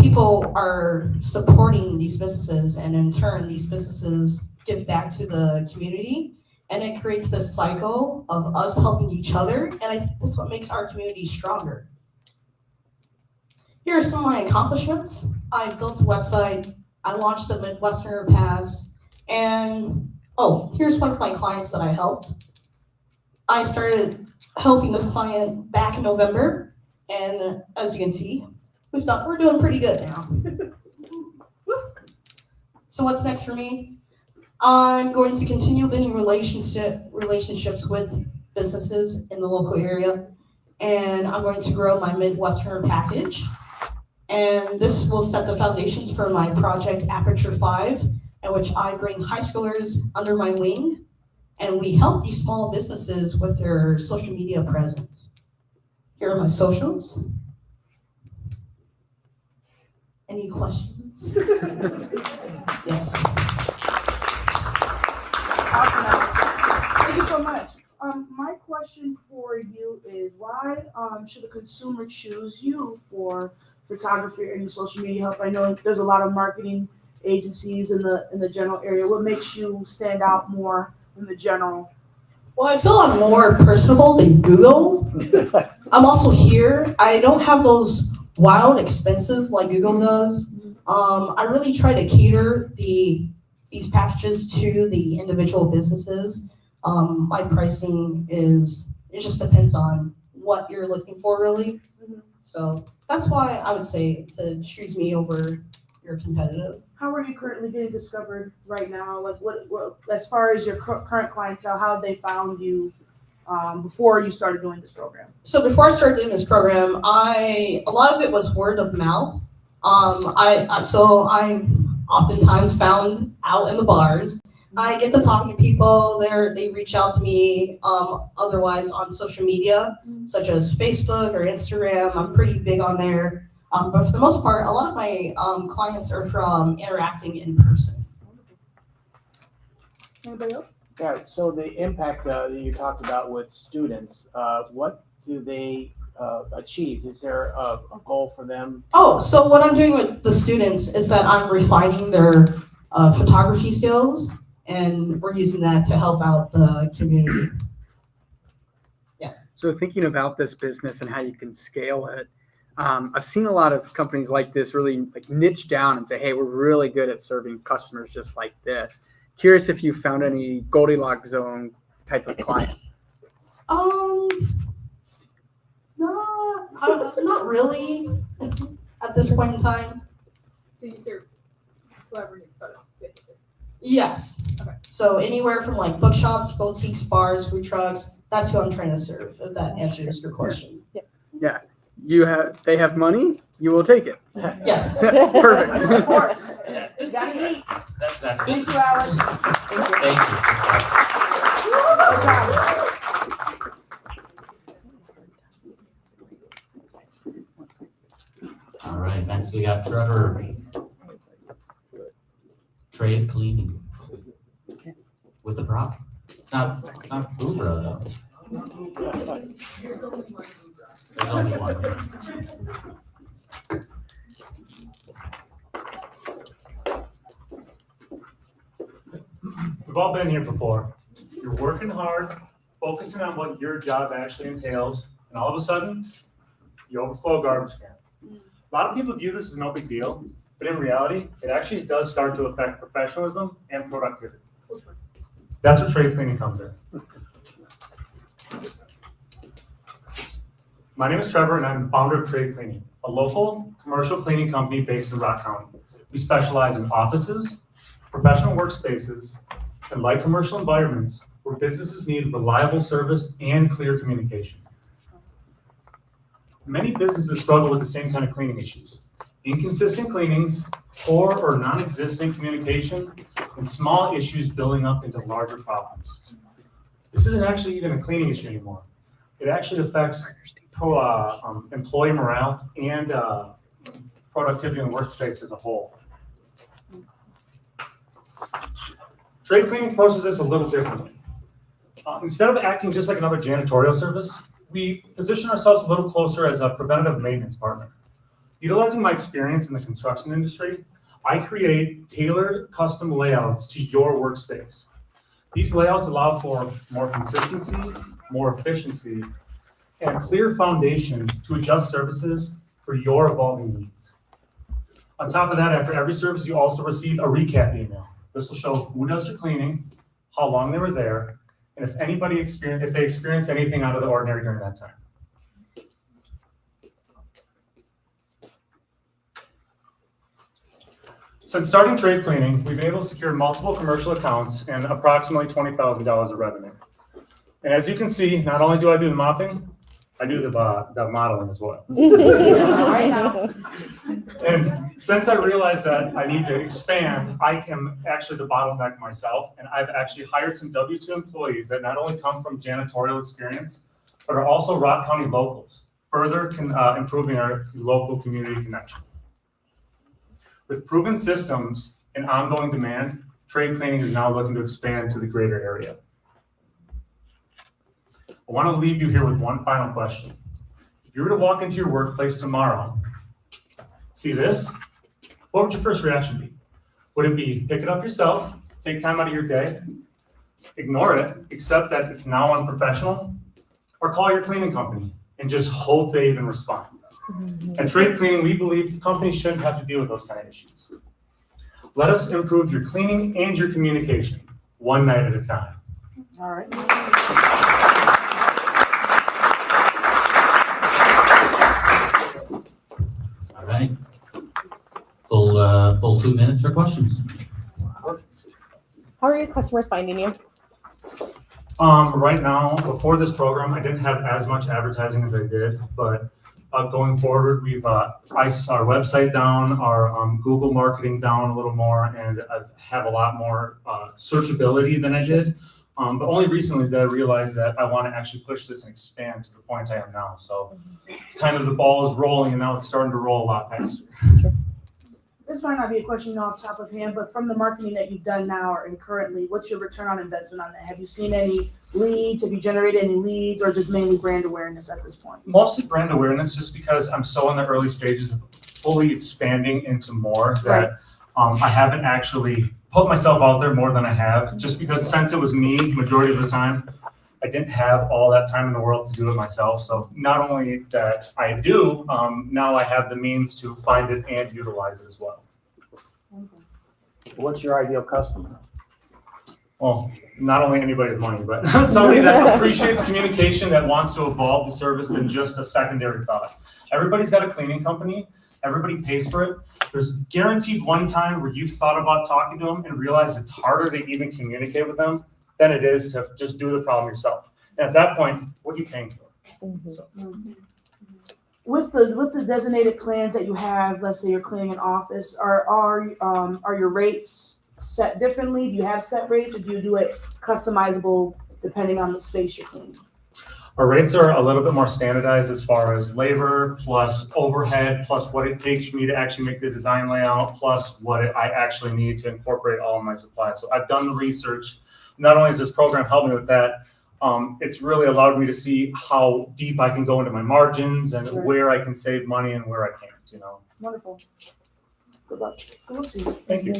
people are supporting these businesses, and in turn, these businesses give back to the community, and it creates this cycle of us helping each other, and I think that's what makes our community stronger. Here are some of my accomplishments. I built a website, I launched the Midwesterner Pass, and here's one of my clients that I helped. I started helping this client back in November, and as you can see, we're doing pretty good now. So what's next for me? I'm going to continue building relationships with businesses in the local area, and I'm going to grow my Midwesterner package. And this will set the foundations for my project Aperture 5, in which I bring high schoolers under my wing, and we help these small businesses with their social media presence. Here are my socials. Any questions? Yes. Awesome. Thank you so much. My question for you is, why should a consumer choose you for photography or any social media help? I know there's a lot of marketing agencies in the general area. What makes you stand out more in the general? Well, I feel I'm more personable than Google. I'm also here. I don't have those wild expenses like Google does. I really try to cater these packages to the individual businesses. My pricing it just depends on what you're looking for, really. So that's why I would say to choose me over your competitive. How are you currently getting discovered right now? Like what as far as your current clientele, how have they found you before you started doing this program? So before I started doing this program, a lot of it was word of mouth. I'm oftentimes found out in the bars. I get to talking to people. They reach out to me otherwise on social media, such as Facebook or Instagram. I'm pretty big on there. But for the most part, a lot of my clients are from interacting in person. Anybody else? Yeah, so the impact that you talked about with students, what do they achieve? Is there a goal for them? So what I'm doing with the students is that I'm refining their photography skills, and we're using that to help out the community. Yes. So thinking about this business and how you can scale it, I've seen a lot of companies like this really like niche down and say, hey, we're really good at serving customers just like this. Curious if you found any Goldilocks zone type of client. Not really at this point in time. So you serve whoever needs photos, basically. Yes. Okay. So anywhere from like bookshops, boutiques, bars, food trucks, that's who I'm trying to serve, if that answers your question. Yeah. They have money, you will take it. Yes. Perfect. Of course. Yeah. You gotta eat. That's Thank good. you, Alex. Thank you. Good job. All right, next we got Trevor. Trade cleaning. With the prop. It's not Ubra though. There's only one. We've all been here before. You're working hard, focusing on what your job actually entails, and all of a sudden, you overflow a garbage can. A lot of people view this as no big deal, but in reality, it actually does start to affect professionalism and productivity. That's where trade cleaning comes in. My name is Trevor, and I'm the founder of Trade Cleaning, a local commercial cleaning company based in Rock County. We specialize in offices, professional workspaces, and light commercial environments where businesses need reliable service and clear communication. Many businesses struggle with the same kind of cleaning issues. Inconsistent cleanings, poor or non-existent communication, and small issues building up into larger problems. This isn't actually even a cleaning issue anymore. It actually affects employee morale and productivity in the workspace as a whole. Trade cleaning approaches this a little differently. Instead of acting just like another janitorial service, we position ourselves a little closer as a preventative maintenance partner. Utilizing my experience in the construction industry, I create tailored custom layouts to your workspace. These layouts allow for more consistency, more efficiency, and a clear foundation to adjust services for your evolving needs. On top of that, after every service, you also receive a recap email. This will show who does your cleaning, how long they were there, and if they experienced anything out of the ordinary during that time. Since starting trade cleaning, we've been able to secure multiple commercial accounts and approximately $20,000 of revenue. And as you can see, not only do I do the mopping, I do the modeling as well. And since I realized that I need to expand, I am actually the bottleneck myself, and I've actually hired some W-2 employees that not only come from janitorial experience, but are also Rock County locals, further improving our local community connection. With proven systems and ongoing demand, trade cleaning is now looking to expand to the greater area. I want to leave you here with one final question. If you were to walk into your workplace tomorrow, see this, what would your first reaction be? Would it be pick it up yourself, take time out of your day, ignore it, accept that it's now unprofessional, or call your cleaning company and just hope they even respond? At Trade Cleaning, we believe companies shouldn't have to deal with those kind of issues. Let us improve your cleaning and your communication, one night at a time. All right. All right. Full 2 minutes for questions. How are your customers finding you? Right now, before this program, I didn't have as much advertising as I did, but going forward, we've iced our website down, our Google marketing down a little more, and I have a lot more searchability than I did. But only recently did I realize that I want to actually push this and expand to the point I am now. So it's kind of the ball is rolling, and now it's starting to roll a lot faster. This might not be a question off the top of hand, but from the marketing that you've done now and currently, what's your return on investment on that? Have you seen any leads? Have you generated any leads, or just mainly brand awareness at this point? Mostly brand awareness, just because I'm so in the early stages of fully expanding into more that I haven't actually put myself out there more than I have, just because since it was me majority of the time, I didn't have all that time in the world to do it myself. So not only that I do, now I have the means to find it and utilize it as well. What's your ideal customer? Well, not only anybody with money, but somebody that appreciates communication, that wants to evolve the service than just a secondary thought. Everybody's got a cleaning company. Everybody pays for it. There's guaranteed one time where you've thought about talking to them and realized it's harder to even communicate with them than it is to just do the problem yourself. And at that point, what are you paying for? So. With the designated plans that you have, let's say you're cleaning an office, are your rates set differently? Do you have set rates, or do you do it customizable depending on the space you're cleaning? Our rates are a little bit more standardized as far as labor, plus overhead, plus what it takes for me to actually make the design layout, plus what I actually need to incorporate all of my supplies. So I've done the research. Not only has this program helped me with that, it's really allowed me to see how deep I can go into my margins and where I can save money and where I can't, you know. Wonderful. Good luck. Good luck to you. Thank you.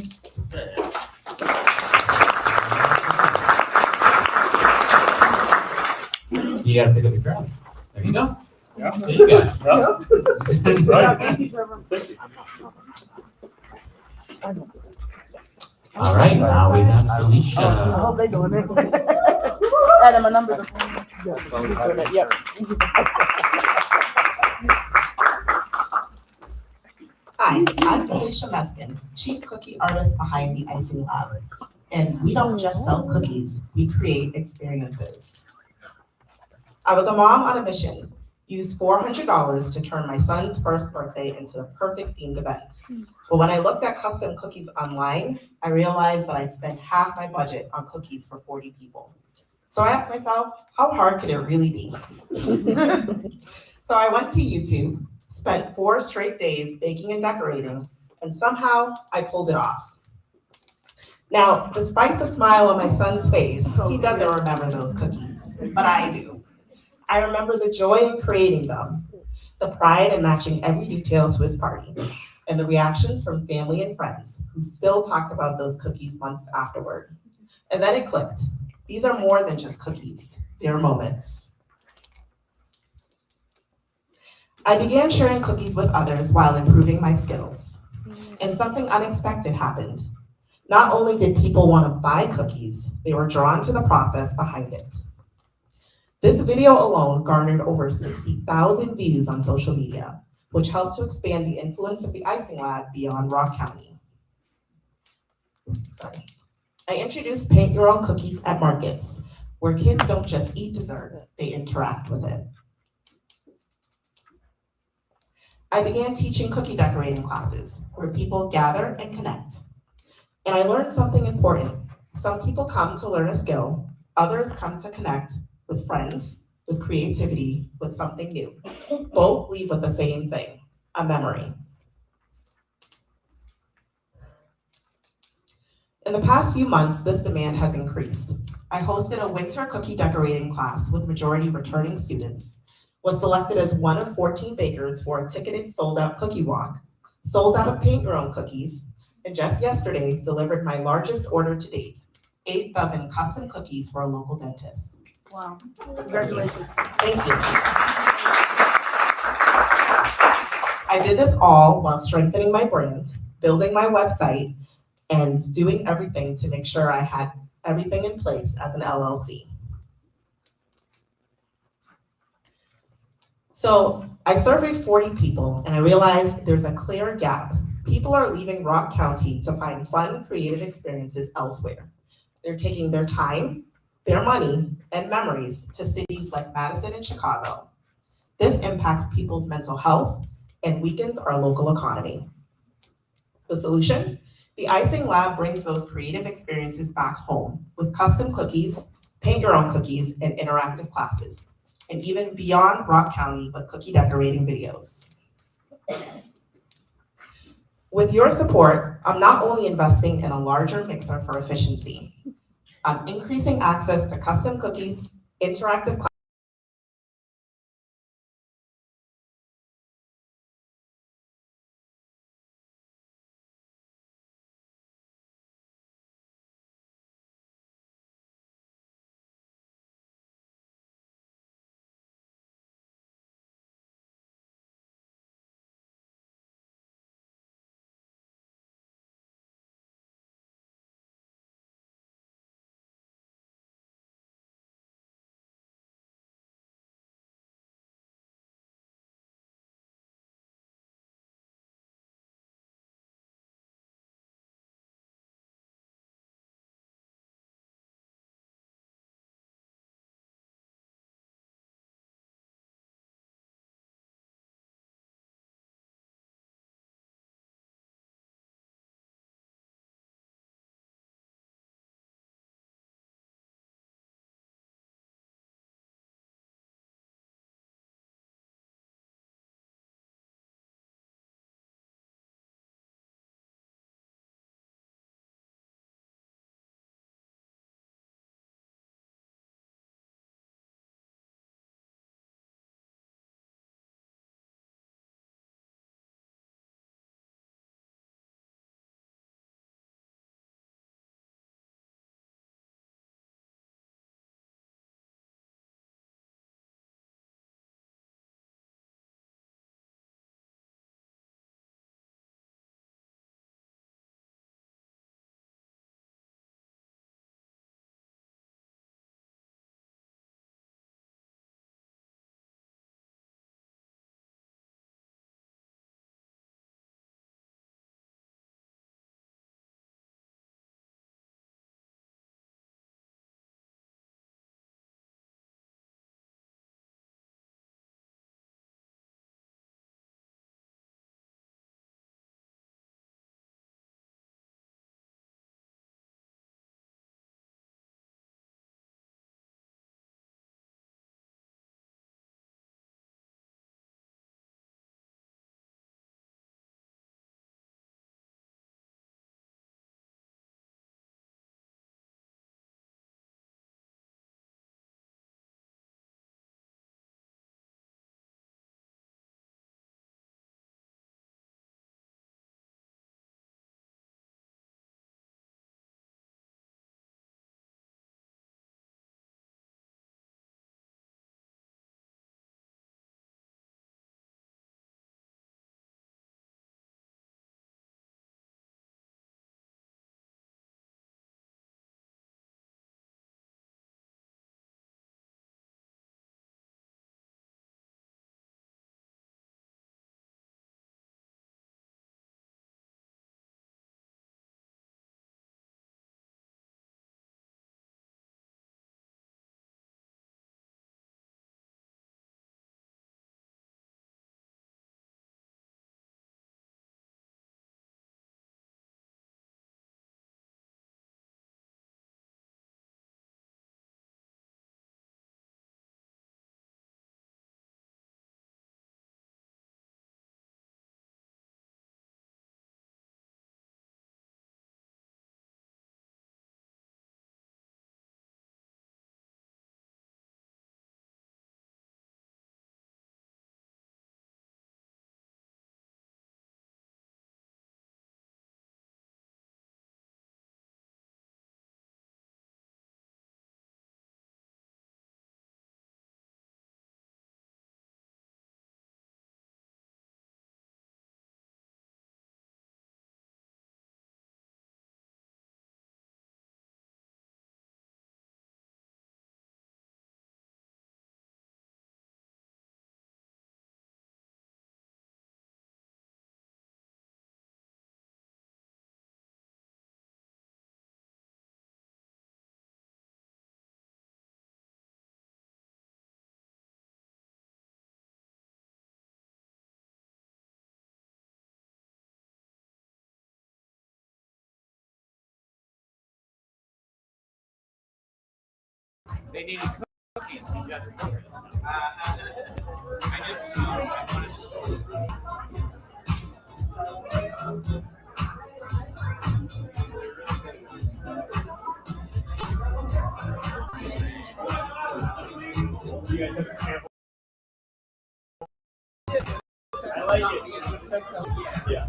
You gotta pick up your crowd. There you go. Yeah. There you go. Yeah. Right. Thank you, Trevor. Thank you. All right, now we have I Felicia. hope they doing it. Adam, a number. Yep. Hi, I'm Felicia Meskin, Chief Cookie Artist behind the Icing Lab. And we don't just sell cookies, we create experiences. I was a mom on a mission, used $400 to turn my son's first birthday into the perfect themed event. But when I looked at custom cookies online, I realized that I'd spent half my budget on cookies for 40 people. So I asked myself, how hard could it really be? So I went to YouTube, spent 4 straight days baking and decorating, and somehow I pulled it off. Now, despite the smile on my son's face, he doesn't remember those cookies, but I do. I remember the joy in creating them, the pride in matching every detail to his party, and the reactions from family and friends who still talked about those cookies months afterward. And then it clicked. These are more than just cookies, they're moments. I began sharing cookies with others while improving my skills. And something unexpected happened. Not only did people want to buy cookies, they were drawn to the process behind it. This video alone garnered over 60,000 views on social media, which helped to expand the influence of the Icing Lab beyond Rock County. Sorry. I introduced paint your own cookies at markets, where kids don't just eat dessert, they interact with it. I began teaching cookie decorating classes, where people gather and connect. And I learned something important. Some people come to learn a skill, others come to connect with friends, with creativity, with something new. Both leave with the same thing, a memory. In the past few months, this demand has increased. I hosted a winter cookie decorating class with majority returning students, was selected as one of 14 bakers for a ticketed sold-out cookie walk, sold out of paint your own cookies, and just yesterday delivered my largest order to date, 8 dozen custom cookies for a local dentist. Wow. Congratulations. Thank you. I did this all while strengthening my brand, building my website, and doing everything to make sure I had everything in place as an LLC. So I surveyed 40 people and I realized there's a clear gap. People are leaving Rock County to find fun, creative experiences elsewhere. They're taking their time, their money, and memories to cities like Madison and Chicago. This impacts people's mental health and weakens our local economy. The solution? The Icing Lab brings those creative experiences back home with custom cookies, paint your own cookies, and interactive classes, and even beyond Rock County with cookie decorating videos. With your support, I'm not only investing in a larger mixer for efficiency, I'm increasing access to custom cookies, interactive They needed cookies to judge me. You guys have a sample. I like it. Yeah.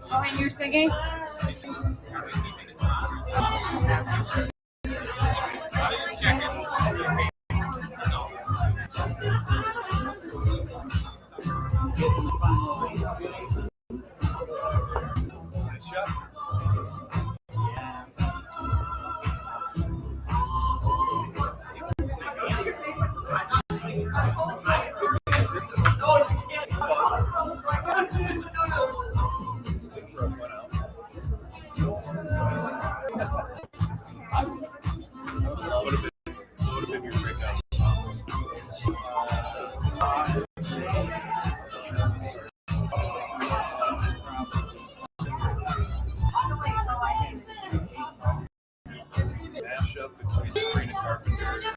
Oh, and you're singing? Mashup between Sabrina Carpenter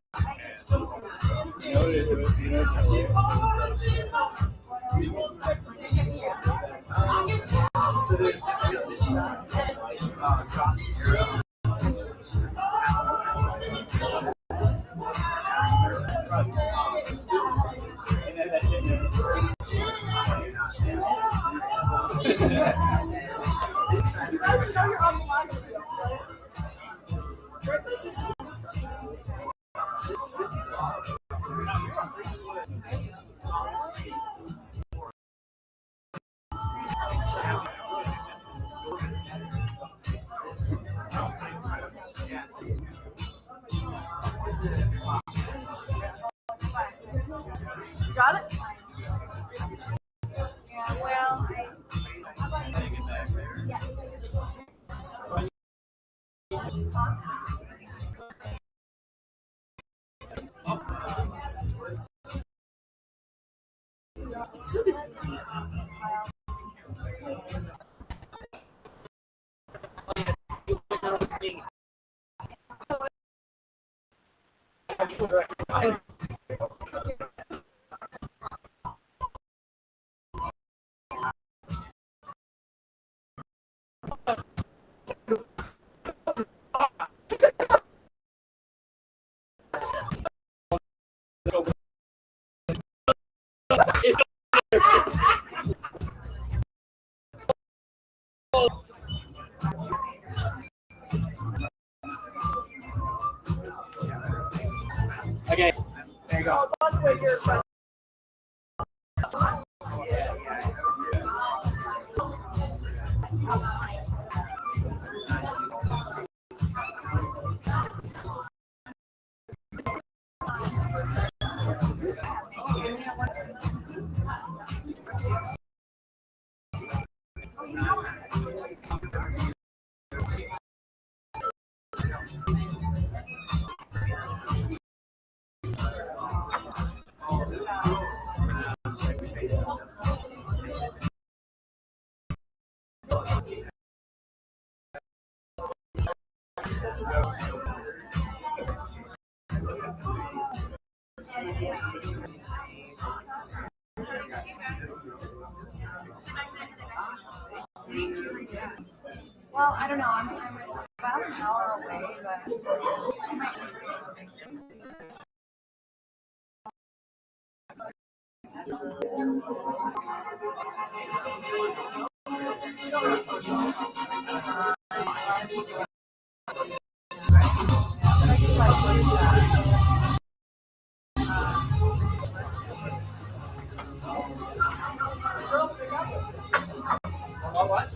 You got it? Yeah, well, Okay, there you go. By the way, you're Well, I don't know. I'm about an hour away, but What?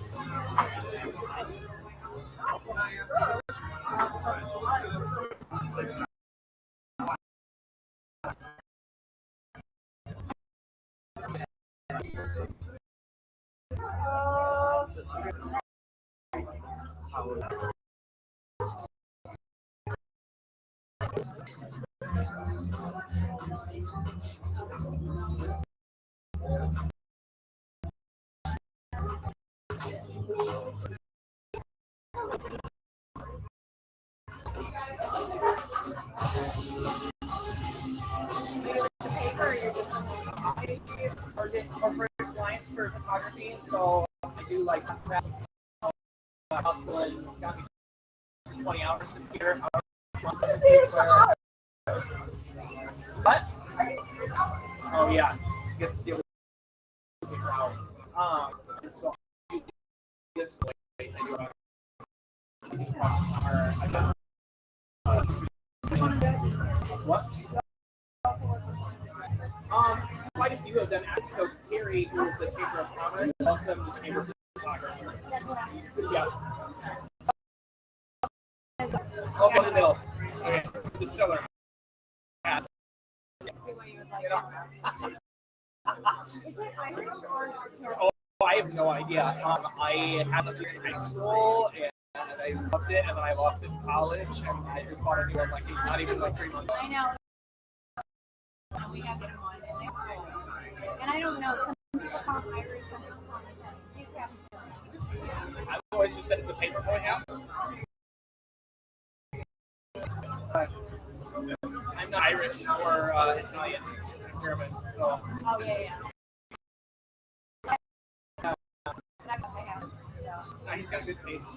Or get corporate clients for photography, so I do like hustling. Got me 20 hours this year. What? Oh yeah, gets to deal with crowd. So it's what? Quite a few of them. So Terry, who is the Chamber of Commerce, also the Chamber of Photography. Yeah. Oh, in the middle. Okay. Distiller. Yeah. Oh, I have no idea. I had it in high school and I loved it, and then I lost it in college, and I just bought a new one like not even like 3 months. I know. We have them on, and I don't know. Some people call them Irish, some people call them. I've always just said it's a paperboy hat. I'm not Irish or Italian, German, so. Oh yeah. Nah, he's got good taste.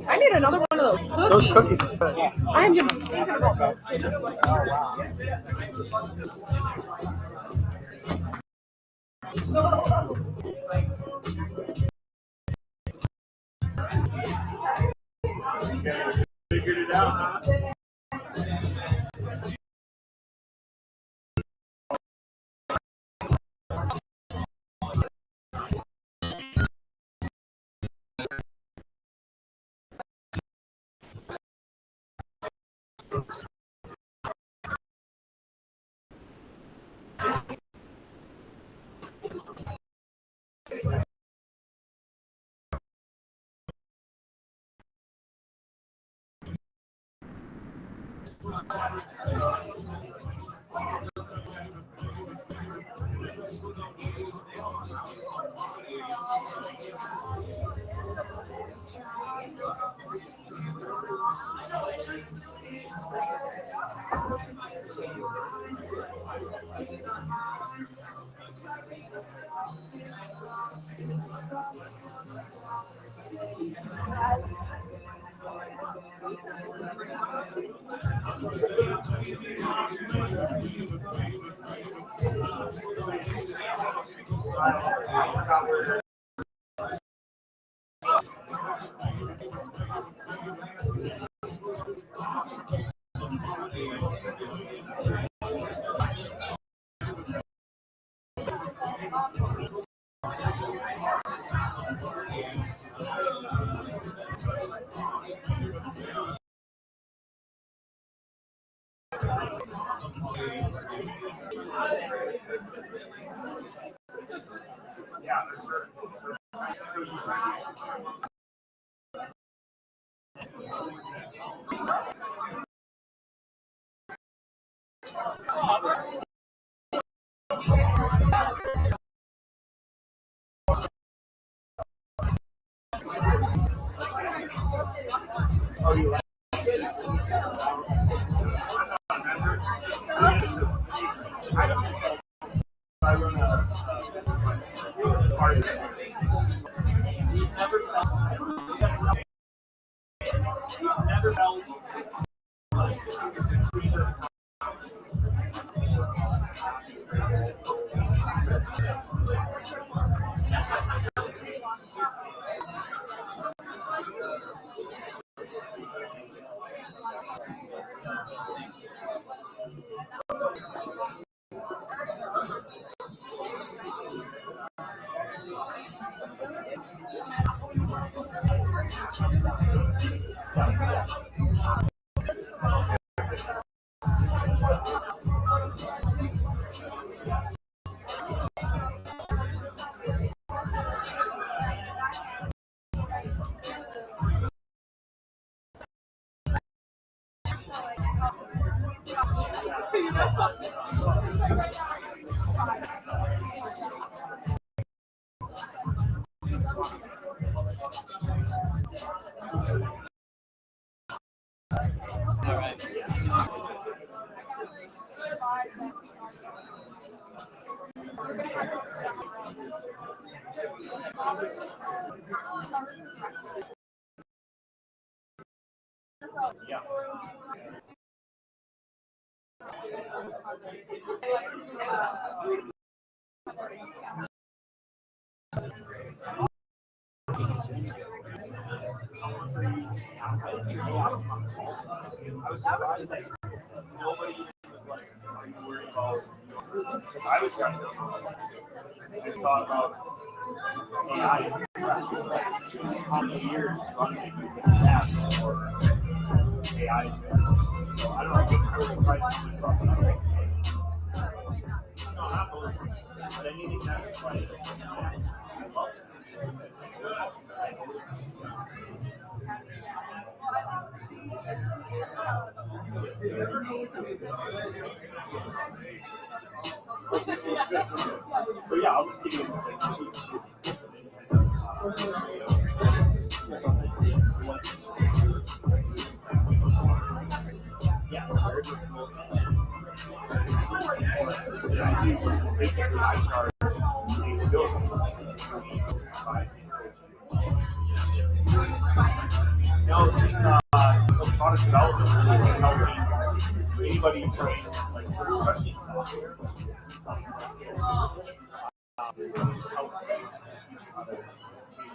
I need another one of those cookies. Those cookies are good. I am just thinking about those. Figured it out, huh? was surprised that nobody was like, are you worried about? Because I was trying to. I thought about AI. How many years running that or AI? So I don't know. No, not those. But anything that's like, I love So yeah, I'll just give you basically I charge no, just product development really helping anybody train, like especially software. Just help teach how to change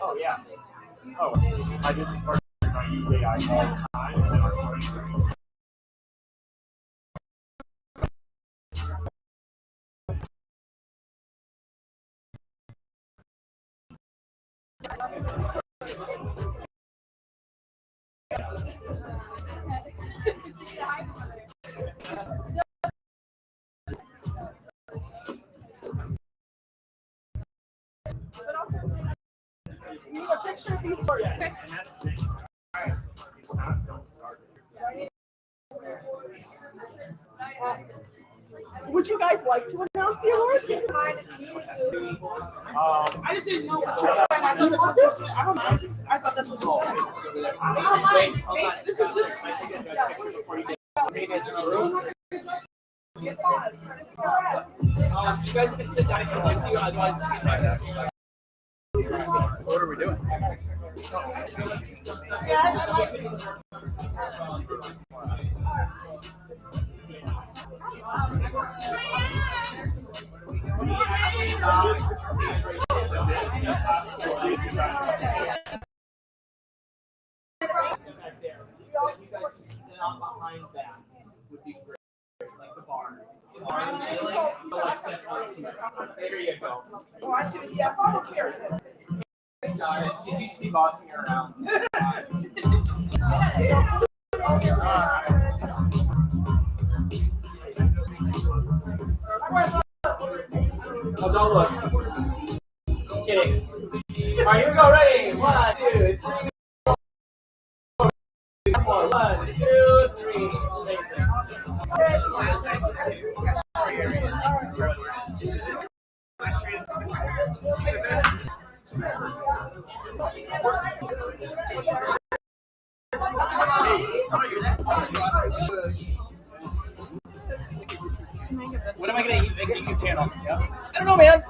Oh yeah. Oh, I just started. I use AI all the time, and our brains We need a picture of these words. and that's the thing. It's not don't start it. Would you guys like to announce the awards? I just didn't know what you said. I thought that's what you said. I don't know. I thought that's what you said. Wait, hold on. This is this. Before you get you guys in the room. You guys can sit down if you'd like to, otherwise. What are we doing? Behind that would be great, like the bar. There you go. Oh, I should. Yeah, follow Carrie. Got it. She's used to be bossing her around. Oh, don't look. Just kidding. All right, here we go. Ready? 1, 2, 3. 1, 2, 3. What am I gonna eat? Make a YouTube channel. Yeah. I don't know, man.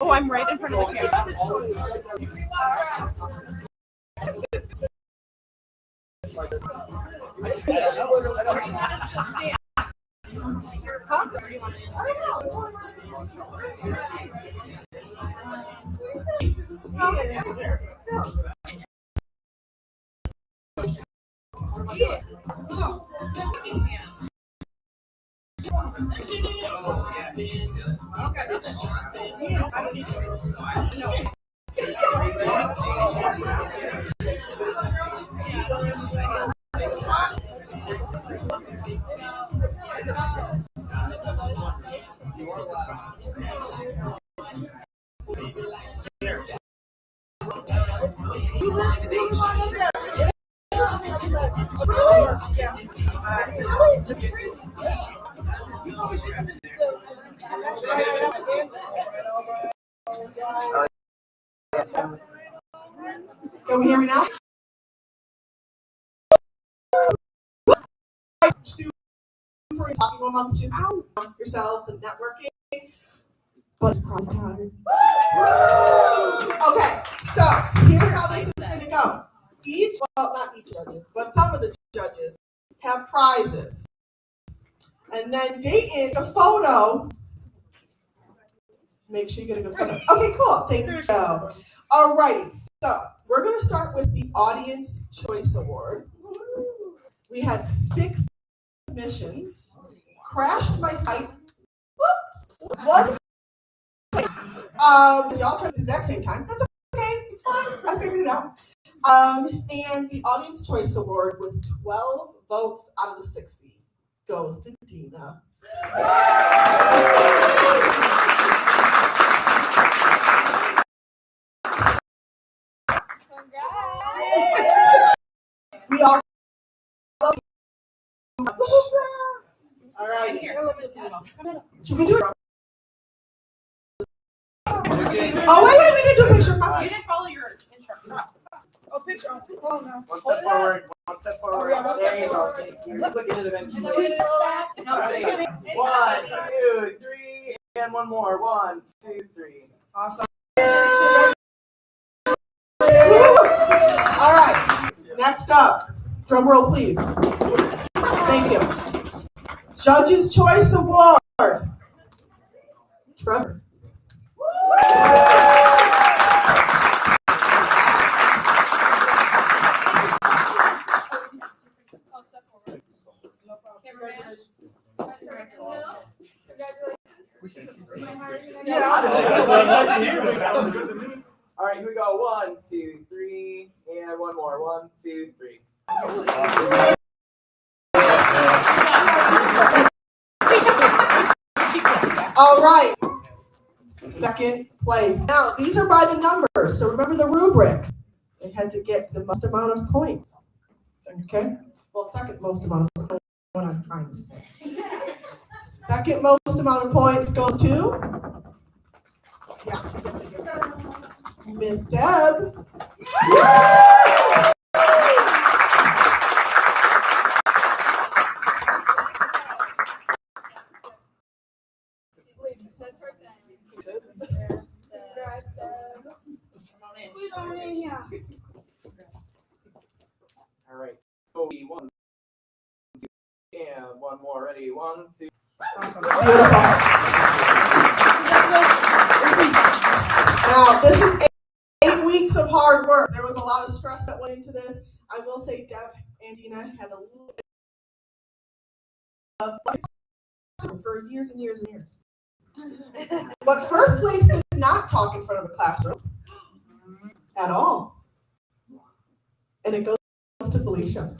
Oh, I'm right in front of the camera. Can we hear me now? Super talking amongst yourselves and networking. But cross counter. Okay, so here's how this is going to go. Well, not each judges, but some of the judges have prizes. And then Dayton, a photo. Make sure you get a good photo. Okay, cool. Thank you. All right. So we're going to start with the Audience Choice Award. We had 6 submissions. Crashed my site. Whoops. Was y'all tried at the exact same time. That's okay. It's fine. I figured it out. And the Audience Choice Award with 12 votes out of the 60 goes to Dina. We all love you. All right. Should we do it? Oh, wait, we didn't do a picture. You didn't follow your instructions. Oh, picture. Oh, no. One step forward, one step forward. Oh, yeah, There you go. Thank you. Let's look at it eventually. 2 steps back. No, Ready? 1, 2, 3, and one more. 1, 2, 3. Awesome. All right. Next up, drum roll, please. Thank you. Judge's Choice Award. Trevor. All right, here we go. 1, 2, 3, and one more. 1, 2, 3. All right. Second place. Now, these are by the numbers, so remember the rubric. They had to get the most amount of points. Okay? Well, second most amount of points, what I'm trying to say. Second most amount of points goes to Miss Deb. All right. So 1, 2, and one more. Ready? 1, 2. Now, this is 8 weeks of hard work. There was a lot of stress that went into this. I will say Deb and Dina had a little bit of for years and years and years. But first place did not talk in front of the classroom at all. And it goes to Felicia.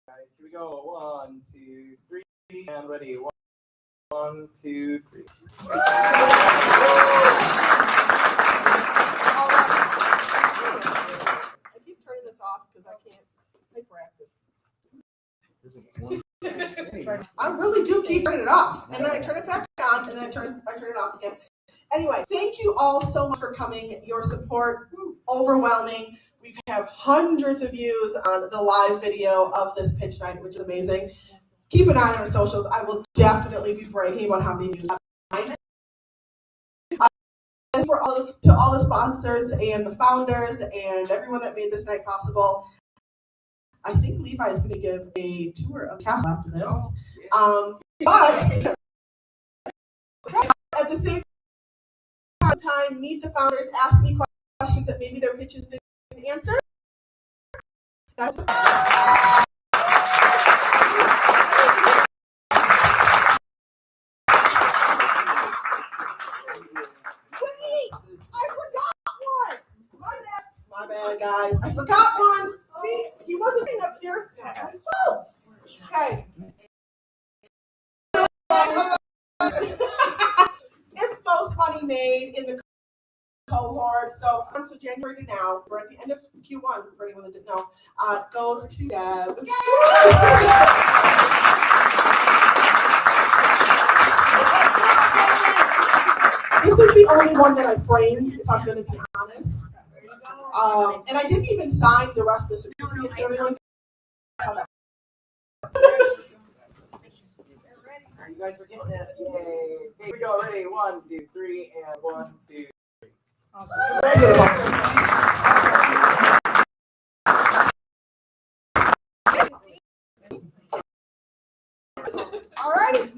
Guys, here we go. 1, 2, 3, and ready. 1, 2, 3. All right. I keep turning this off because I can't hyperactive. I really do keep turning it off, and then I turn it back on, and then I turn it off again. Anyway, thank you all so much for coming. Your support, overwhelming. We have hundreds of views on the live video of this pitch night, which is amazing. Keep an eye on our socials. I will definitely be bragging about how many views I have. For to all the sponsors and the founders and everyone that made this night possible, I think Levi is going to give a tour of Castle after this. But at the same time, meet the founders, ask me questions that maybe their pitches didn't answer. Wait, I forgot one. My bad, guys. I forgot one. See, he wasn't sitting up here. Okay. It's most money made in the cohort. So January to now, we're at the end of Q1 for anyone that didn't know, goes to Deb. This is the only one that I framed, if I'm going to be honest. And I didn't even sign the rest of the certificates. Everyone You guys are getting it. Yay. Here we go. Ready? 1, 2, 3, and 1, 2, 3. All righty.